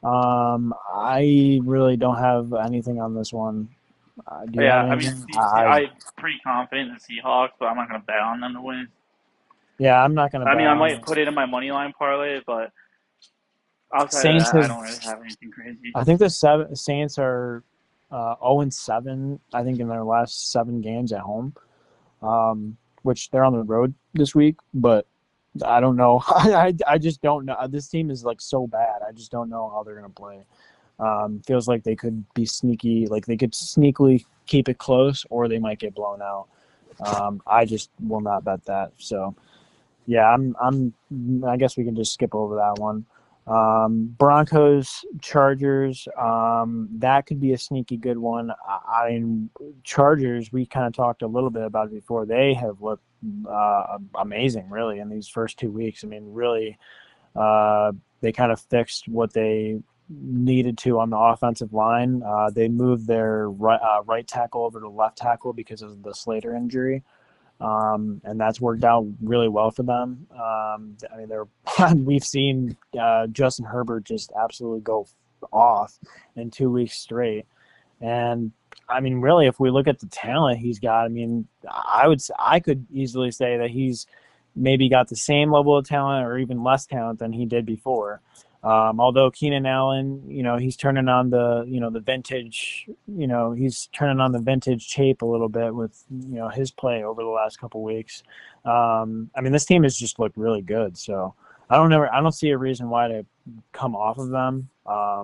I really don't have anything on this one. Do you have Yeah, I mean, anything? I'm pretty confident in the Seahawks, but I'm not going to bet on them to win. Yeah, I'm not gonna I bet mean, I on might it. put it in my money line parlay, but outside of Saints that, I have. don't really have anything crazy. I think Saints are 0-7. I think in their last 7 games at home, which they're on the road this week. But I don't know. I just don't know. This team is like so bad. I just don't know how they're gonna play. Feels like they could be sneaky. Like they could sneakily keep it close, or they might get blown out. I just will not bet that. So yeah, I guess we can just skip over that one. Broncos, Chargers. That could be a sneaky good one. Chargers. We kind of talked a little bit about it before. They have looked amazing, really, in these first 2 weeks. I mean, really, they kind of fixed what they needed to on the offensive line. They moved their right tackle over to left tackle because of the Slater injury. And that's worked out really well for them. I mean, we've seen Justin Herbert just absolutely go off in 2 weeks straight. And I mean, really, if we look at the talent he's got, I mean, I could easily say that he's maybe got the same level of talent or even less talent than he did before. Although Keenan Allen, he's turning on the vintage, he's turning on the vintage tape a little bit with, his play over the last couple weeks. I mean, this team has just looked really good. So I don't see a reason why to come off of them. I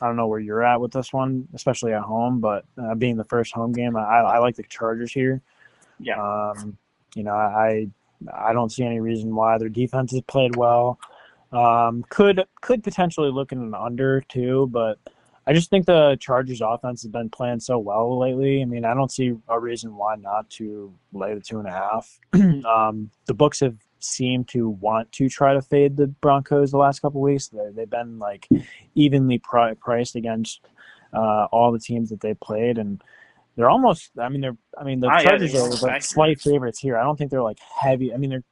don't know where you're at with this one, especially at home, but being the first home game, I like the Chargers here. Yeah. I don't see any reason why. Their defense has played well. Could potentially look in an under too, but I just think the Chargers offense has been playing so well lately. I mean, I don't see a reason why not to lay the 2.5. The books have seemed to want to try to fade the Broncos the last couple of weeks. They've been like evenly priced against all the teams that they played, and they're almost. The Yeah, Chargers they are almost like accurate. slight favorites here. I don't think they're like heavy. I mean, they're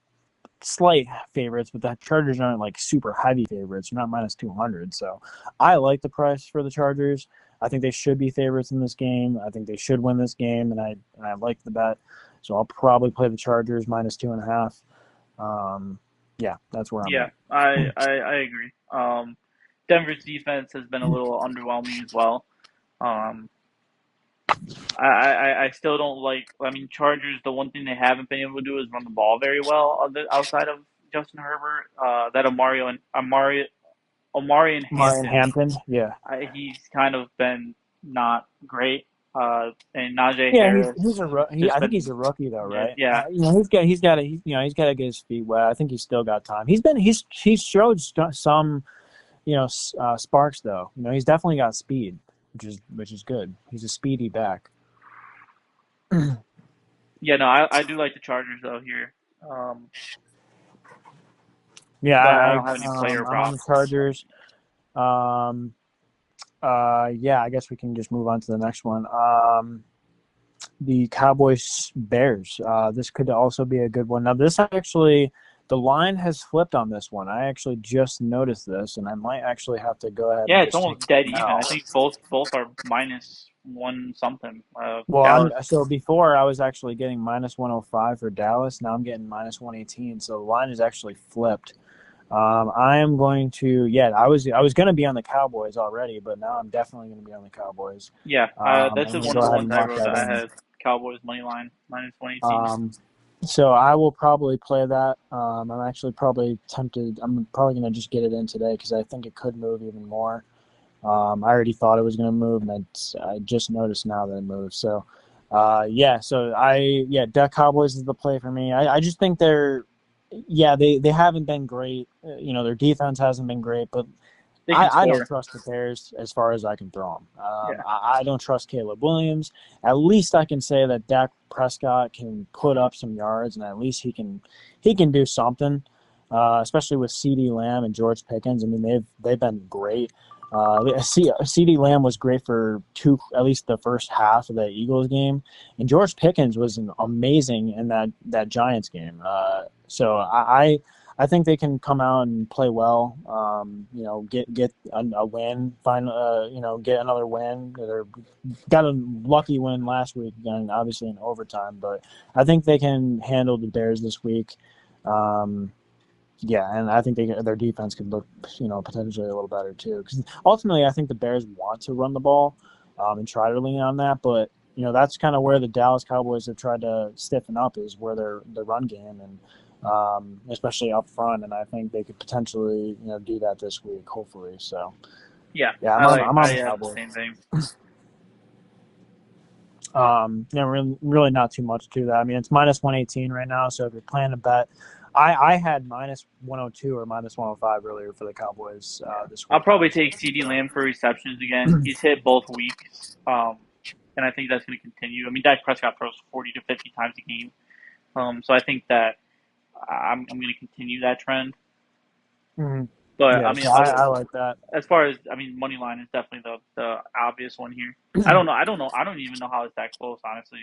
slight favorites, but the Chargers aren't like super heavy favorites. They're not minus 200. So I like the price for the Chargers. I think they should be favorites in this game. I think they should win this game, and I like the bet. So I'll probably play the Chargers minus 2.5. Yeah, that's where I'm Yeah, at. I agree. Denver's defense has been a little underwhelming as well. Um, I still don't like. I mean, Chargers. The one thing they haven't been able to do is run the ball very well outside of Justin Herbert. That Amari and Ryan Hampton. Hampton, yeah. He's kind of been not great. And Najee Yeah, Harris I just think been he's a rookie though, right? yeah. He's got to get his feet wet. I think he's still got time. He's showed some sparks though. He's definitely got speed, which is good. He's a speedy back. Yeah, no, I do like the Chargers though here. Yeah, But I don't have any player I'm on the props. Chargers. Um, yeah, I guess we can just move on to the next one. The Cowboys Bears. This could also be a good one. Now, the line has flipped on this one. I actually just noticed this, and I might actually have to go ahead and Yeah, it's just take almost dead it even. now. I think both are minus one something. Well, Dallas. so before I was actually getting minus 105 for Dallas. Now I'm getting minus 118. So the line is actually flipped. I am going to, yeah, I was going to be on the Cowboys already, but now I'm definitely going to be on the Cowboys. Yeah, I'm that's going to one go of the ahead ones and I lock wrote that that I in. had Cowboys money line minus 118. So I will probably play that. I'm actually probably tempted. I'm probably going to just get it in today because I think it could move even more. I already thought it was going to move, and I just noticed now that it moved. So, yeah. The Cowboys is the play for me. I just think they haven't been great. Their defense hasn't been great, but They can I don't score. trust the Bears as far as I can throw them. Yeah, I don't trust Caleb Williams. At least I can say that Dak Prescott can put up some yards, and at least he can do something. Especially with C.D. Lamb and George Pickens. I mean, they've been great. C.D. Lamb was great for at least the first half of the Eagles game, and George Pickens was amazing in that Giants game. So I think they can come out and play well. Get a win, get another win. They got a lucky win last week, again, obviously in overtime, but I think they can handle the Bears this week. Yeah, and I think their defense could look, potentially a little better too. Because ultimately, I think the Bears want to run the ball and try to lean on that. But that's kind of where the Dallas Cowboys have tried to stiffen up, is where their run game, and especially up front. And I think they could potentially do that this week, hopefully. So yeah. yeah, I'm on I the have the Cowboys. same thing. Really not too much to that. I mean, it's minus 118 right now. So if you're planning to bet, I had minus 102 or minus 105 earlier for the Cowboys this I'll week. probably take C.D. Lamb for receptions again. He's hit both weeks, and I think that's going to continue. I mean, Dak Prescott throws 40 to 50 times a game, so I think that I'm going to continue that trend. Mm-hmm. But Yeah, I mean, so I like that. as far as money line is definitely the obvious one here. I don't know. I don't even know how it's that close, honestly.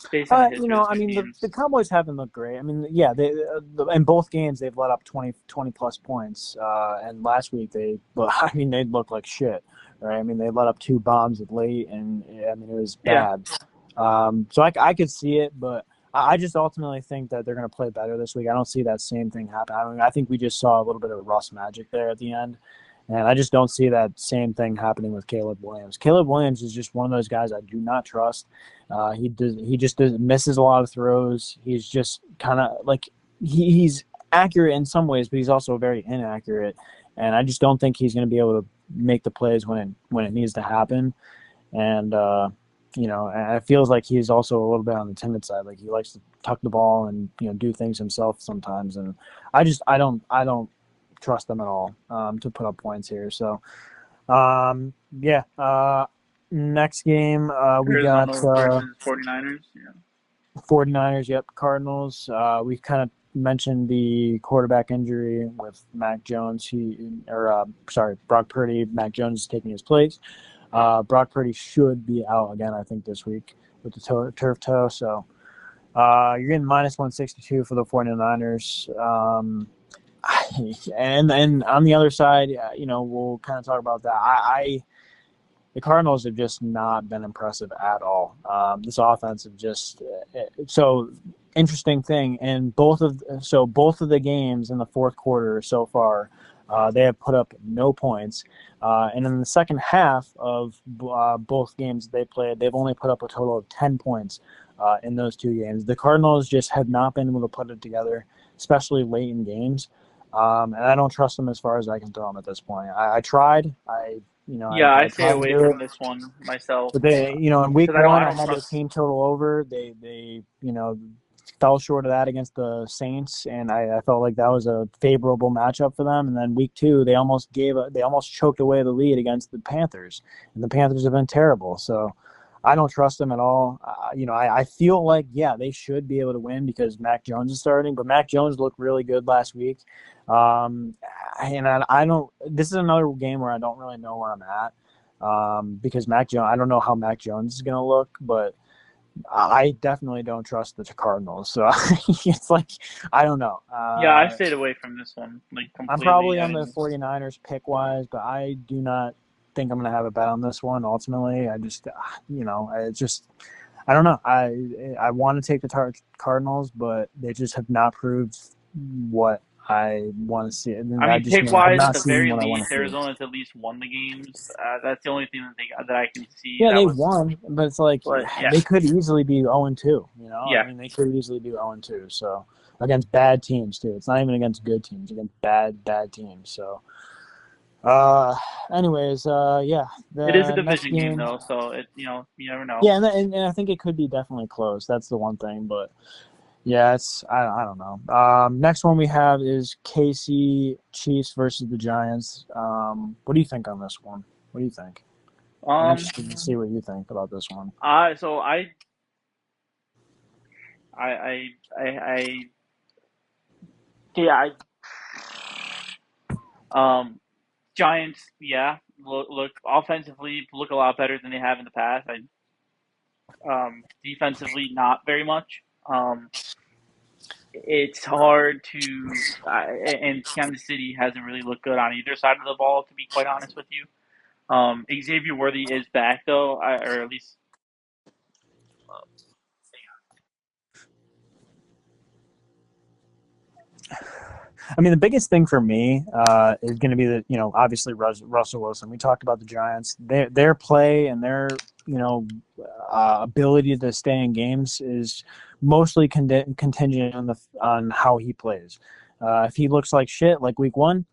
Just based on the history of the I two mean, the teams. Cowboys haven't looked great. I mean, yeah, in both games they've let up 20 plus points. And last week they looked like shit, right? I mean, they let up 2 bombs late, and I mean, it was Yeah, bad. So I could see it, but I just ultimately think that they're going to play better this week. I don't see that same thing happen. I mean, I think we just saw a little bit of Russ magic there at the end. And I just don't see that same thing happening with Caleb Williams. Caleb Williams is just one of those guys I do not trust. He just misses a lot of throws. He's just kind of like he's accurate in some ways, but he's also very inaccurate. And I just don't think he's going to be able to make the plays when it needs to happen. And and it feels like he's also a little bit on the timid side. Like he likes to tuck the ball and do things himself sometimes. And I don't trust them at all to put up points here. So yeah. Next game we got Arizona versus 49ers. Yeah. 49ers. Yep, Cardinals. We kind of mentioned the quarterback injury with Mac Jones. Brock Purdy. Mac Jones is taking his place. Brock Purdy should be out again, I think, this week with the turf toe. So you're getting minus 162 for the 49ers. And on the other side, we'll kind of talk about that. The Cardinals have just not been impressive at all. This offense have just so interesting thing. And both of the games in the fourth quarter so far, they have put up no points. And in the second half of both games they played, they've only put up a total of 10 points in those two games. The Cardinals just have not been able to put it together, especially late in games. And I don't trust them as far as I can throw them at this point. I tried. Yeah, I I stay tried to away do from it, this one myself but in week because I don't one, I I don't had their trust. team total over. They fell short of that against the Saints, and I felt like that was a favorable matchup for them. And then week two, they almost choked away the lead against the Panthers, and the Panthers have been terrible. So I don't trust them at all. I feel like, yeah, they should be able to win because Mac Jones is starting, but Mac Jones looked really good last week. Um, and I don't. This is another game where I don't really know where I'm at because Mac Jones. I don't know how Mac Jones is going to look, but I definitely don't trust the Cardinals. So it's like I don't know. Yeah, I stayed away from this one like I'm completely. probably I on the mean, 49ers pick wise, but I do not think I'm going to have a bet on this one. Ultimately, I just it's just I don't know. I want to take the Cardinals, but they just have not proved what I want to see, and I I mean, just pick have wise, at not the seen very what I want least, to see. Arizona's at least won the games. That's the only thing that I can see Yeah, that they was. won, but it's like But yeah, they could easily be 0-2. I yeah, mean, they could easily be 0-2. So against bad teams too. It's not even against good teams, against bad teams. So, uh, anyways, yeah, it is a the next division game game, though, so you never know. yeah, and I think it could be definitely close. That's the one thing, but yeah, I don't know. Next one we have is KC Chiefs versus the Giants. What do you think on this one? What do you think? I'm Um, interested to see what you think about this one. I so I I yeah Giants, yeah, look offensively look a lot better than they have in the past. Defensively, not very much. It's hard to, and Kansas City hasn't really looked good on either side of the ball, to be quite honest with you. Xavier Worthy is back though, or at least I mean, the biggest thing for me is going to be that obviously Russell Wilson. We talked about the Giants. Their play and their ability to stay in games is mostly contingent on how he plays. If he looks like shit, like week one,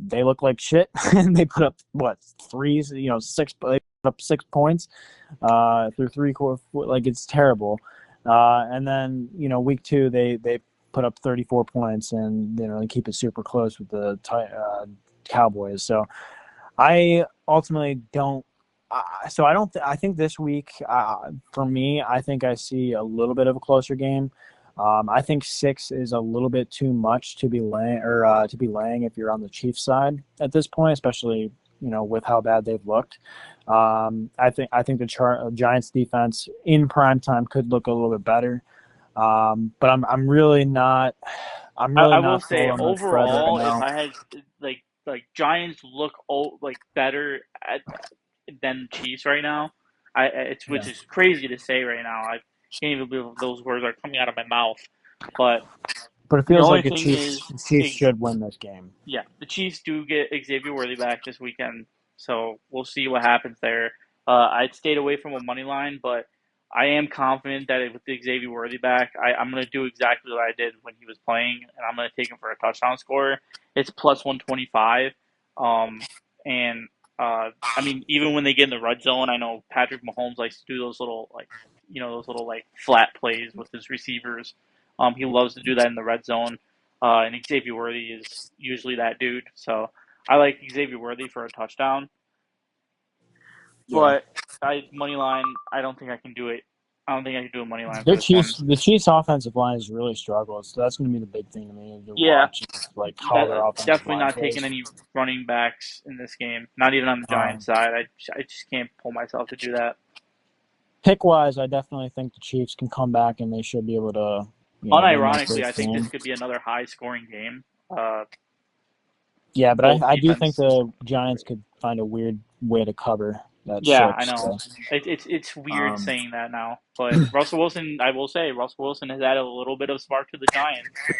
they look like shit, and they put up what threes, six. They put up 6 points through three quarters. Like it's terrible. And then week two they put up 34 points and they keep it super close with the Cowboys. So I ultimately don't. So I don't. I think this week, for me, I think I see a little bit of a closer game. I think 6 is a little bit too much to be laying if you're on the Chiefs side at this point, especially with how bad they've looked. I think the Giants defense in prime time could look a little bit better. But I'm really not. I'm really I will not say sold on the spread right overall, if now. I had like Giants look like better than Chiefs right now. It's which Yeah. is crazy to say right now. I can't even believe those words are coming out of my mouth. But But it the feels only like the thing Chiefs is, the Chiefs should win this game. yeah, the Chiefs do get Xavier Worthy back this weekend, so we'll see what happens there. I'd stayed away from a money line, but I am confident that with the Xavier Worthy back, I'm going to do exactly what I did when he was playing, and I'm going to take him for a touchdown score. It's plus 125, and I mean, even when they get in the red zone, I know Patrick Mahomes likes to do those little like those little like flat plays with his receivers. He loves to do that in the red zone, and Xavier Worthy is usually that dude. So I like Xavier Worthy for a touchdown, Yeah. but money line. I don't think I can do it. I don't think I can do a money line for Their this one. The Chiefs' offensive line has really struggled, so that's going to be the big thing to me to Yeah, watch, is like how that their offensive definitely line not plays. taking any running backs in this game. Not even on the Giants Um, side. I just can't pull myself to do that. Pick wise, I definitely think the Chiefs can come back and they should be able to, win their Unironically, I first think this game. could be another high scoring game. Uh, Yeah, but both I do think defense. the Giants could find a weird way to cover that Yeah, I six. know. So, It's weird um, saying that now, but Russell Wilson, I will say, Russell Wilson has added a little bit of spark to the Giants.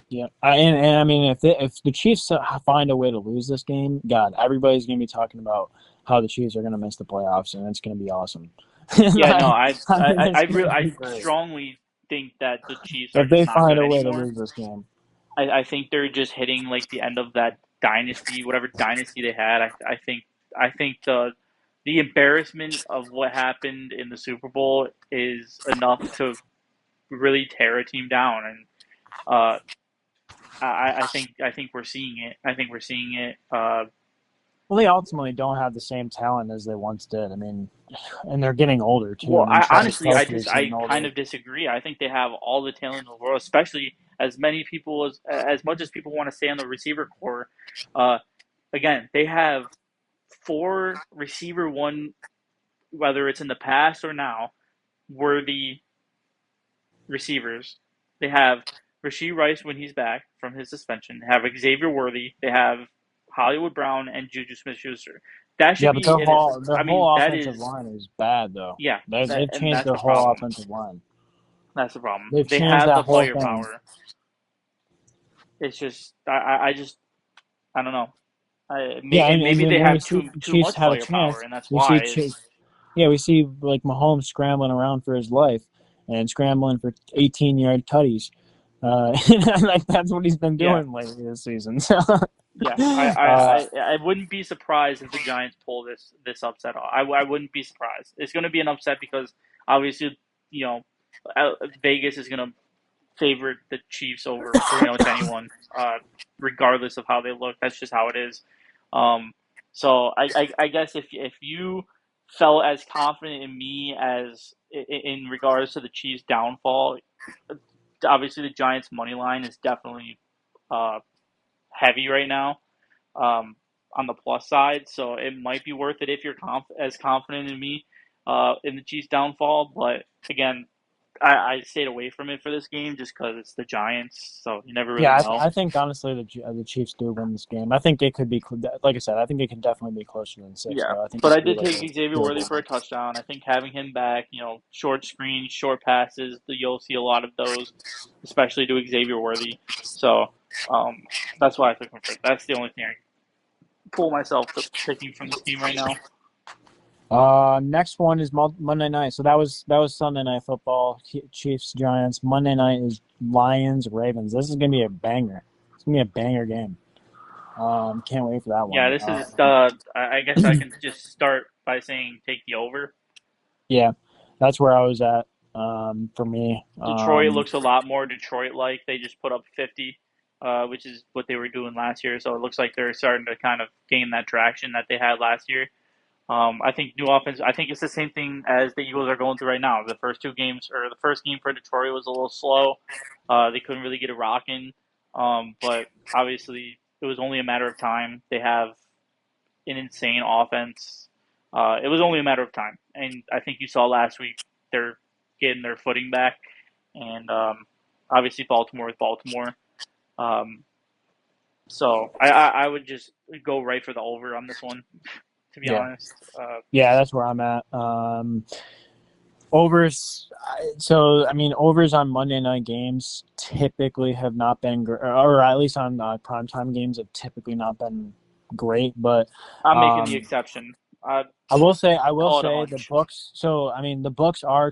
yeah, and I mean, if the Chiefs find a way to lose this game, God, everybody's going to be talking about how the Chiefs are going to miss the playoffs, and it's going to be awesome. Yeah, no, I mean, it's going to be I great strongly think that the Chiefs are if just they not find good a way to anymore. lose this game. I think they're just hitting like the end of that dynasty, whatever dynasty they had. I think the embarrassment of what happened in the Super Bowl is enough to really tear a team down, and uh, I think we're seeing it. I think we're seeing it. Well, they ultimately don't have the same talent as they once did. I mean, and they're getting older too. I Well, mean, Travis honestly, Kelce is getting I kind older. of disagree. I think they have all the talent in the world, especially as many people as much as people want to say on the receiver core. Uh, Again, they have four receiver one, whether it's in the past or now, worthy receivers. They have Rasheed Rice when he's back from his suspension. They have Xavier Worthy. They have Hollywood Brown and Juju Smith-Schuster. That should Yeah, but be in its. their I mean, whole that offensive is line is bad though. yeah. They've And changed that's their the whole problem. offensive line. That's the problem. They've They changed have that the whole thing. firepower. It's just I just I don't know. Yeah, And maybe they when we have see too Chiefs much had a firepower, chance, and that's we see why Chiefs. it's Yeah, we see like Mahomes scrambling around for his life and scrambling for 18-yard tutties. Like that's what he's been yeah. doing lately this season. Yeah, uh, I wouldn't be surprised if the Giants pull this upset off. I wouldn't be surprised. It's going to be an upset because obviously, you know, Vegas is going to favorite the Chiefs over pretty much anyone, regardless of how they look. That's just how it is. So I guess if you felt as confident in me as in regards to the Chiefs' downfall, obviously the Giants' money line is definitely uh, heavy right now, on the plus side. So it might be worth it if you're as confident in me in the Chiefs' downfall. But again, I stayed away from it for this game just because it's the Giants, so you never really yeah, know. I think honestly the Chiefs do win this game. I think it could be like I said. I think it could definitely be closer than six Yeah, though. I think but it I could be did like take a Xavier field Worthy goal. for a touchdown. I think having him back, short screens, short passes, you'll see a lot of those, especially to Xavier Worthy. So um, that's why I took him for it. That's the only thing I pull myself to picking from this game right now. Next one is Monday night. So that was Sunday night football. Chiefs Giants. Monday night is Lions Ravens. This is gonna be a banger. It's gonna be a banger game. Can't wait for that Yeah, one. this is. I guess I can just start by saying take the over. Yeah, that's where I was at. For me. Detroit looks a lot more Detroit-like. They just put up 50, which is what they were doing last year. So it looks like they're starting to kind of gain that traction that they had last year. I think new offense. I think it's the same thing as the Eagles are going through right now. The first two games, or the first game for Detroit was a little slow. They couldn't really get it rocking, but obviously it was only a matter of time. They have an insane offense. It was only a matter of time, and I think you saw last week they're getting their footing back, and obviously Baltimore is Baltimore. Um, so I would just go right for the over on this one, to be Yeah, honest. yeah, that's where I'm at. Overs. So I mean, overs on Monday night games typically have not been, or at least on primetime games have typically not been great. But I'm making the um, exception. I I will call it a say the hunch. books. So I mean, the books are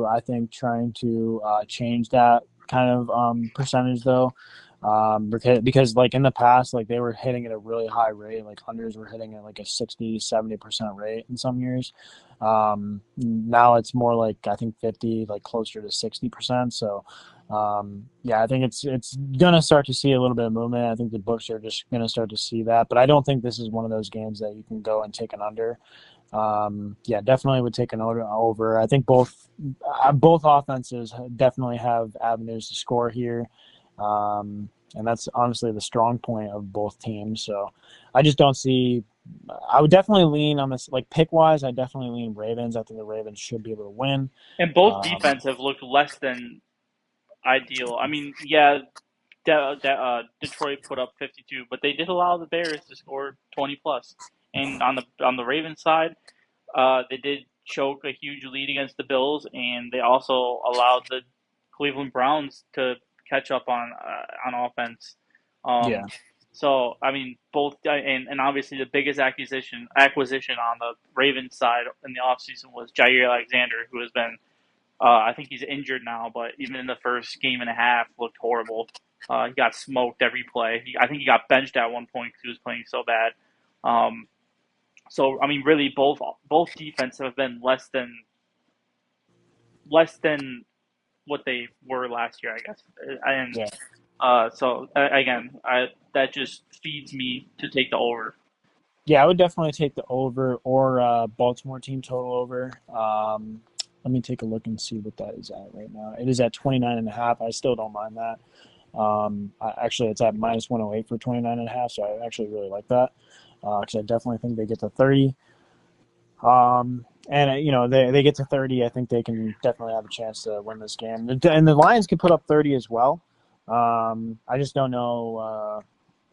I think, trying to change that kind of percentage though. Because like in the past, like they were hitting at a really high rate, like unders were hitting at like a 60-70% rate in some years. Now it's more like I think 50, like closer to 60%. So yeah, I think it's gonna start to see a little bit of movement. I think the books are just gonna start to see that, but I don't think this is one of those games that you can go and take an under. Yeah, definitely would take an over. I think both offenses definitely have avenues to score here, and that's honestly the strong point of both teams. So I just don't see. I would definitely lean on this, like pick wise. I definitely lean Ravens. I think the Ravens should be able to win. And both Um, defense have looked less than ideal. I mean, yeah, Detroit put up 52, but they did allow the Bears to score 20 plus. And on the Ravens side, they did choke a huge lead against the Bills, and they also allowed the Cleveland Browns to catch up on offense. yeah, Um, so I mean, both and obviously the biggest acquisition on the Ravens side in the offseason was Jair Alexander, who has been I think he's injured now, but even in the first game and a half, looked horrible. He got smoked every play. I think he got benched at one point because he was playing so bad. Um, so I mean, really, both defense have been less than what they were last year, I guess. And yeah. so again, that just feeds me to take the over. Yeah, I would definitely take the over or Baltimore team total over. Let me take a look and see what that is at right now. It is at 29.5. I still don't mind that. Actually, it's at minus 108 for 29.5, so I actually really like that because I definitely think they get to 30. And they get to 30. I think they can definitely have a chance to win this game, and the Lions can put up 30 as well. I just don't know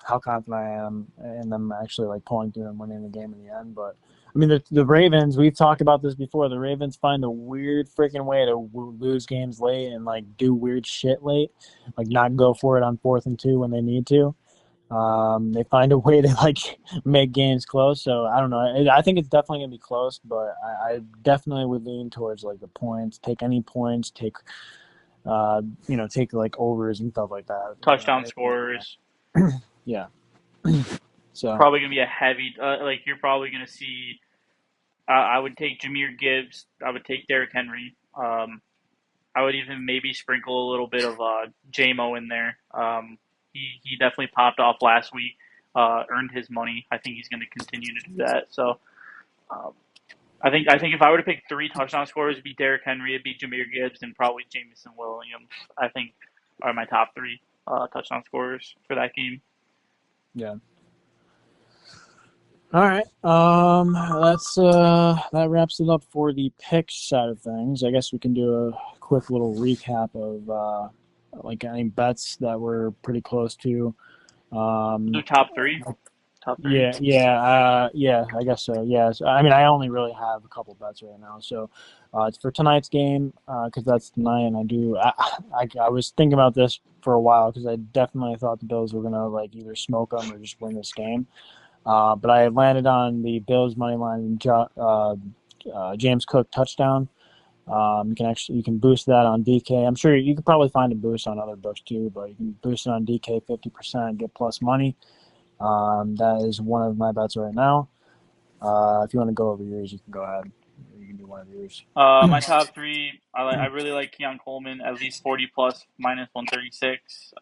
how confident I am in them actually like pulling through and winning the game in the end. But I mean, the Ravens. We've talked about this before. The Ravens find a weird freaking way to lose games late and like do weird shit late, like not go for it on 4th and 2 when they need to. They find a way to like make games close. So I don't know. I think it's definitely gonna be close, but I definitely would lean towards like the points. Take any points. Take like overs and stuff like that. Touchdown scorers. Yeah. So Probably gonna be a heavy. Like you're probably gonna see. I would take Jameer Gibbs. I would take Derrick Henry. I would even maybe sprinkle a little bit of JMO in there. He definitely popped off last week. Earned his money. I think he's going to continue to do that. So um, I think if I were to pick three touchdown scorers, it'd be Derrick Henry, it'd be Jameer Gibbs, and probably Jameson Williams. I think are my top three touchdown scorers for that game. yeah. All right. That's that wraps it up for the pick side of things. I guess we can do a quick little recap of like any bets that we're pretty close to. Do Um, top three. Top three. yeah. I guess so. Yeah. So, I mean, I only really have a couple bets right now. So it's for tonight's game because that's tonight, and I was thinking about this for a while because I definitely thought the Bills were gonna like either smoke them or just win this game. But I landed on the Bills money line James Cook touchdown. You can boost that on DK. I'm sure you could probably find a boost on other books too, but you can boost it on DK 50%, get plus money. That is one of my bets right now. If you want to go over yours, you can go ahead. You can do one of yours. My top three. I really like Keon Coleman at least 40 plus minus 136.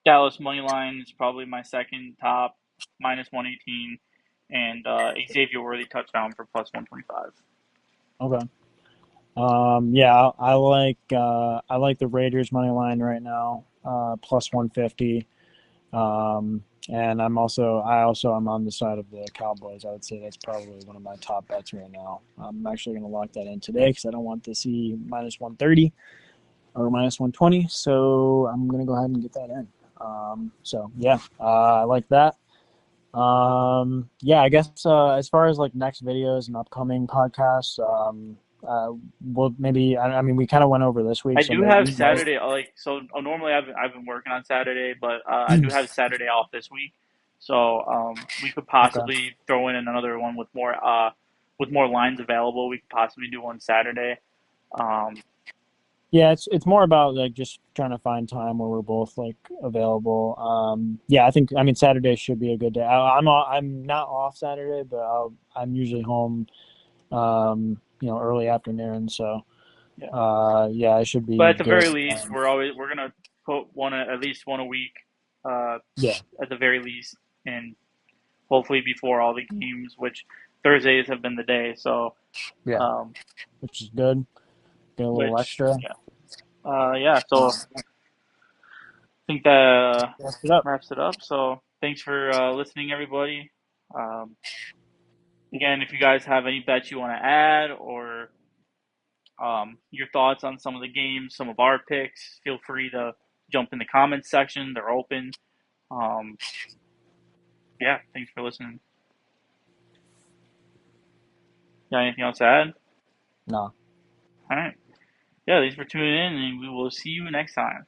Dallas money line is probably my second top minus 118, and Xavier Worthy touchdown for plus 125. Okay. Yeah, I like the Raiders money line right now, plus 150. And I also am on the side of the Cowboys. I would say that's probably one of my top bets right now. I'm actually going to lock that in today because I don't want to see minus 130 or minus 120. So I'm going to go ahead and get that in. So yeah, I like that. Yeah, I guess as far as like next videos and upcoming podcasts, well, maybe I mean we kind of went over this week, I so do maybe have we might. Saturday like so. Normally I've been working on Saturday, but I do have Saturday off this week, so we could Okay. possibly throw in another one with more lines available. We could possibly do one Saturday. Um, Yeah, it's more about like just trying to find time where we're both like available. Yeah, I mean Saturday should be a good day. I'm not off Saturday, but I'm usually home, early afternoon. So Yeah. yeah, it should But be at the very good. least, we're gonna put at least one a week, uh, Yeah, at the very least, and hopefully before all the games, which Thursdays have been the day. So, yeah, um, which is good. Get a little which extra. yeah, yeah. So I think that Mess it up. wraps it up. So thanks for listening, everybody. Um, Again, if you guys have any bets you want to add or your thoughts on some of the games, some of our picks, feel free to jump in the comments section. They're open. Um, yeah, thanks for listening. Got anything else to add? No. All right. Yeah, thanks for tuning in, and we will see you next time.